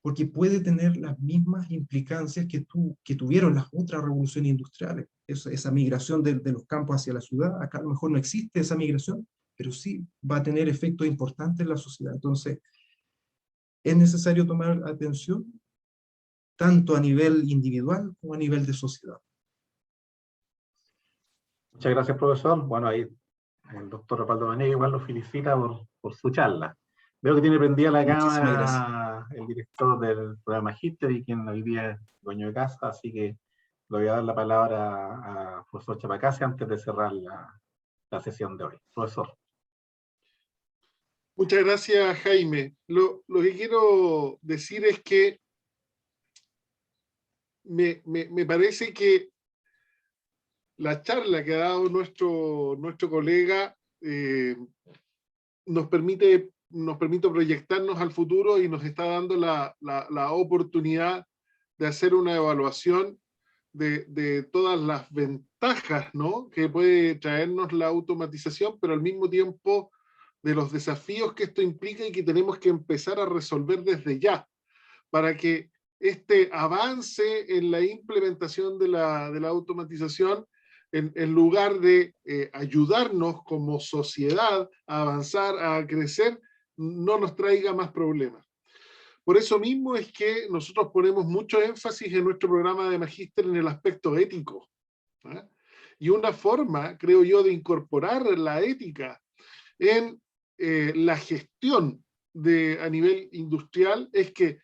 porque puede tener las mismas implicancias que tuvieron las otras revoluciones industriales. Esa migración de los campos hacia la ciudad, acá a lo mejor no existe esa migración, pero sí va a tener efectos importantes en la sociedad. Entonces, es necesario tomar atención tanto a nivel individual como a nivel de sociedad. Muchas gracias, profesor. Bueno, ahí el doctor Rapaldo Mané igual lo felicita por su charla. Veo que tiene prendida la Muchísimas gracias. cámara el director del programa Magister, y quien hoy día es dueño de casa, así que le voy a dar la palabra a profesor Chapacase antes de cerrar la sesión de hoy. Profesor. Muchas gracias, Jaime. Lo que quiero decir es que me parece que la charla que ha dado nuestro colega nos permite proyectarnos al futuro y nos está dando la oportunidad de hacer una evaluación de todas las ventajas, ¿no?, que puede traernos la automatización, pero al mismo tiempo de los desafíos que esto implica y que tenemos que empezar a resolver desde ya, para que este avance en la implementación de la automatización, en lugar de ayudarnos como sociedad a avanzar, a crecer, no nos traiga más problemas. Por eso mismo es que nosotros ponemos mucho énfasis en nuestro programa de magíster en el aspecto ético, ¿eh? Y una forma, creo yo, de incorporar la ética en la gestión a nivel industrial es que,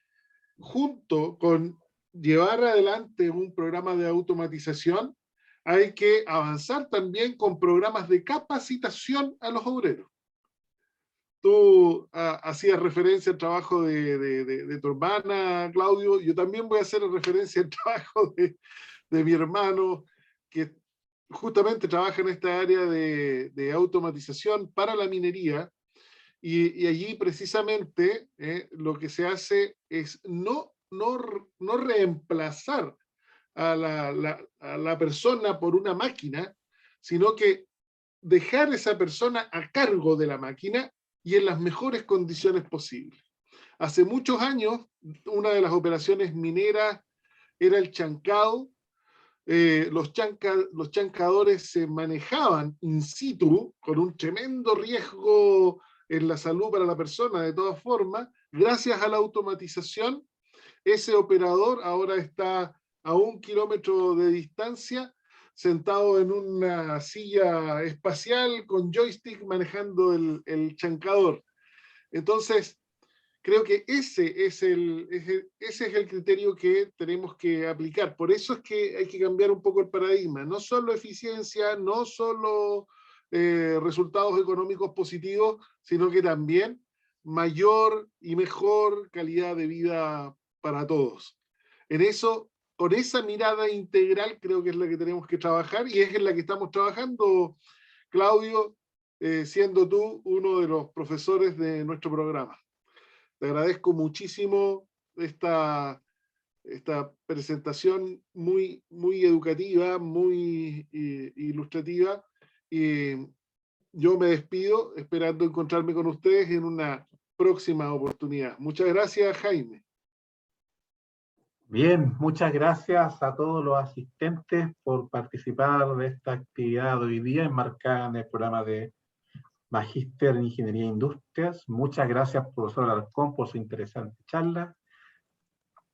junto con llevar adelante un programa de automatización, hay que avanzar también con programas de capacitación a los obreros. Tú hacías referencia al trabajo de tu hermana, Claudio. Yo también voy a hacer referencia al trabajo de mi hermano, que justamente trabaja en esta área de automatización para la minería, y allí precisamente lo que se hace es no reemplazar a la persona por una máquina, sino que dejar esa persona a cargo de la máquina y en las mejores condiciones posibles. Hace muchos años, una de las operaciones mineras era el chancado. Los chancadores se manejaban in situ con un tremendo riesgo en la salud para la persona. De todas formas, gracias a la automatización, ese operador ahora está a 1 kilómetro de distancia, sentado en una silla espacial con joystick manejando el chancador. Entonces, creo que ese es el criterio que tenemos que aplicar. Por eso es que hay que cambiar un poco el paradigma. No solo eficiencia, no solo resultados económicos positivos, sino que también mayor y mejor calidad de vida para todos. En eso, con esa mirada integral, creo que es la que tenemos que trabajar, y es en la que estamos trabajando, Claudio, siendo tú uno de los profesores de nuestro programa. Te agradezco muchísimo esta presentación muy, muy educativa, muy ilustrativa, y yo me despido esperando encontrarme con ustedes en una próxima oportunidad. Muchas gracias, Jaime. Bien, muchas gracias a todos los asistentes por participar de esta actividad de hoy día enmarcada en el programa de Magíster en Ingeniería e Industrias. Muchas gracias, profesor Alarcón, por su interesante charla.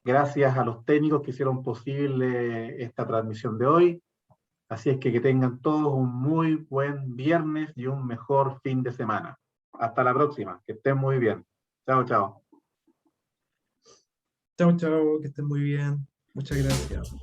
Gracias a los técnicos que hicieron posible esta transmisión de hoy. Así es que tengan todos un muy buen viernes y un mejor fin de semana. Hasta la próxima, que estén muy bien. Chao, chao. Chao, chao, que estén muy bien. Muchas gracias.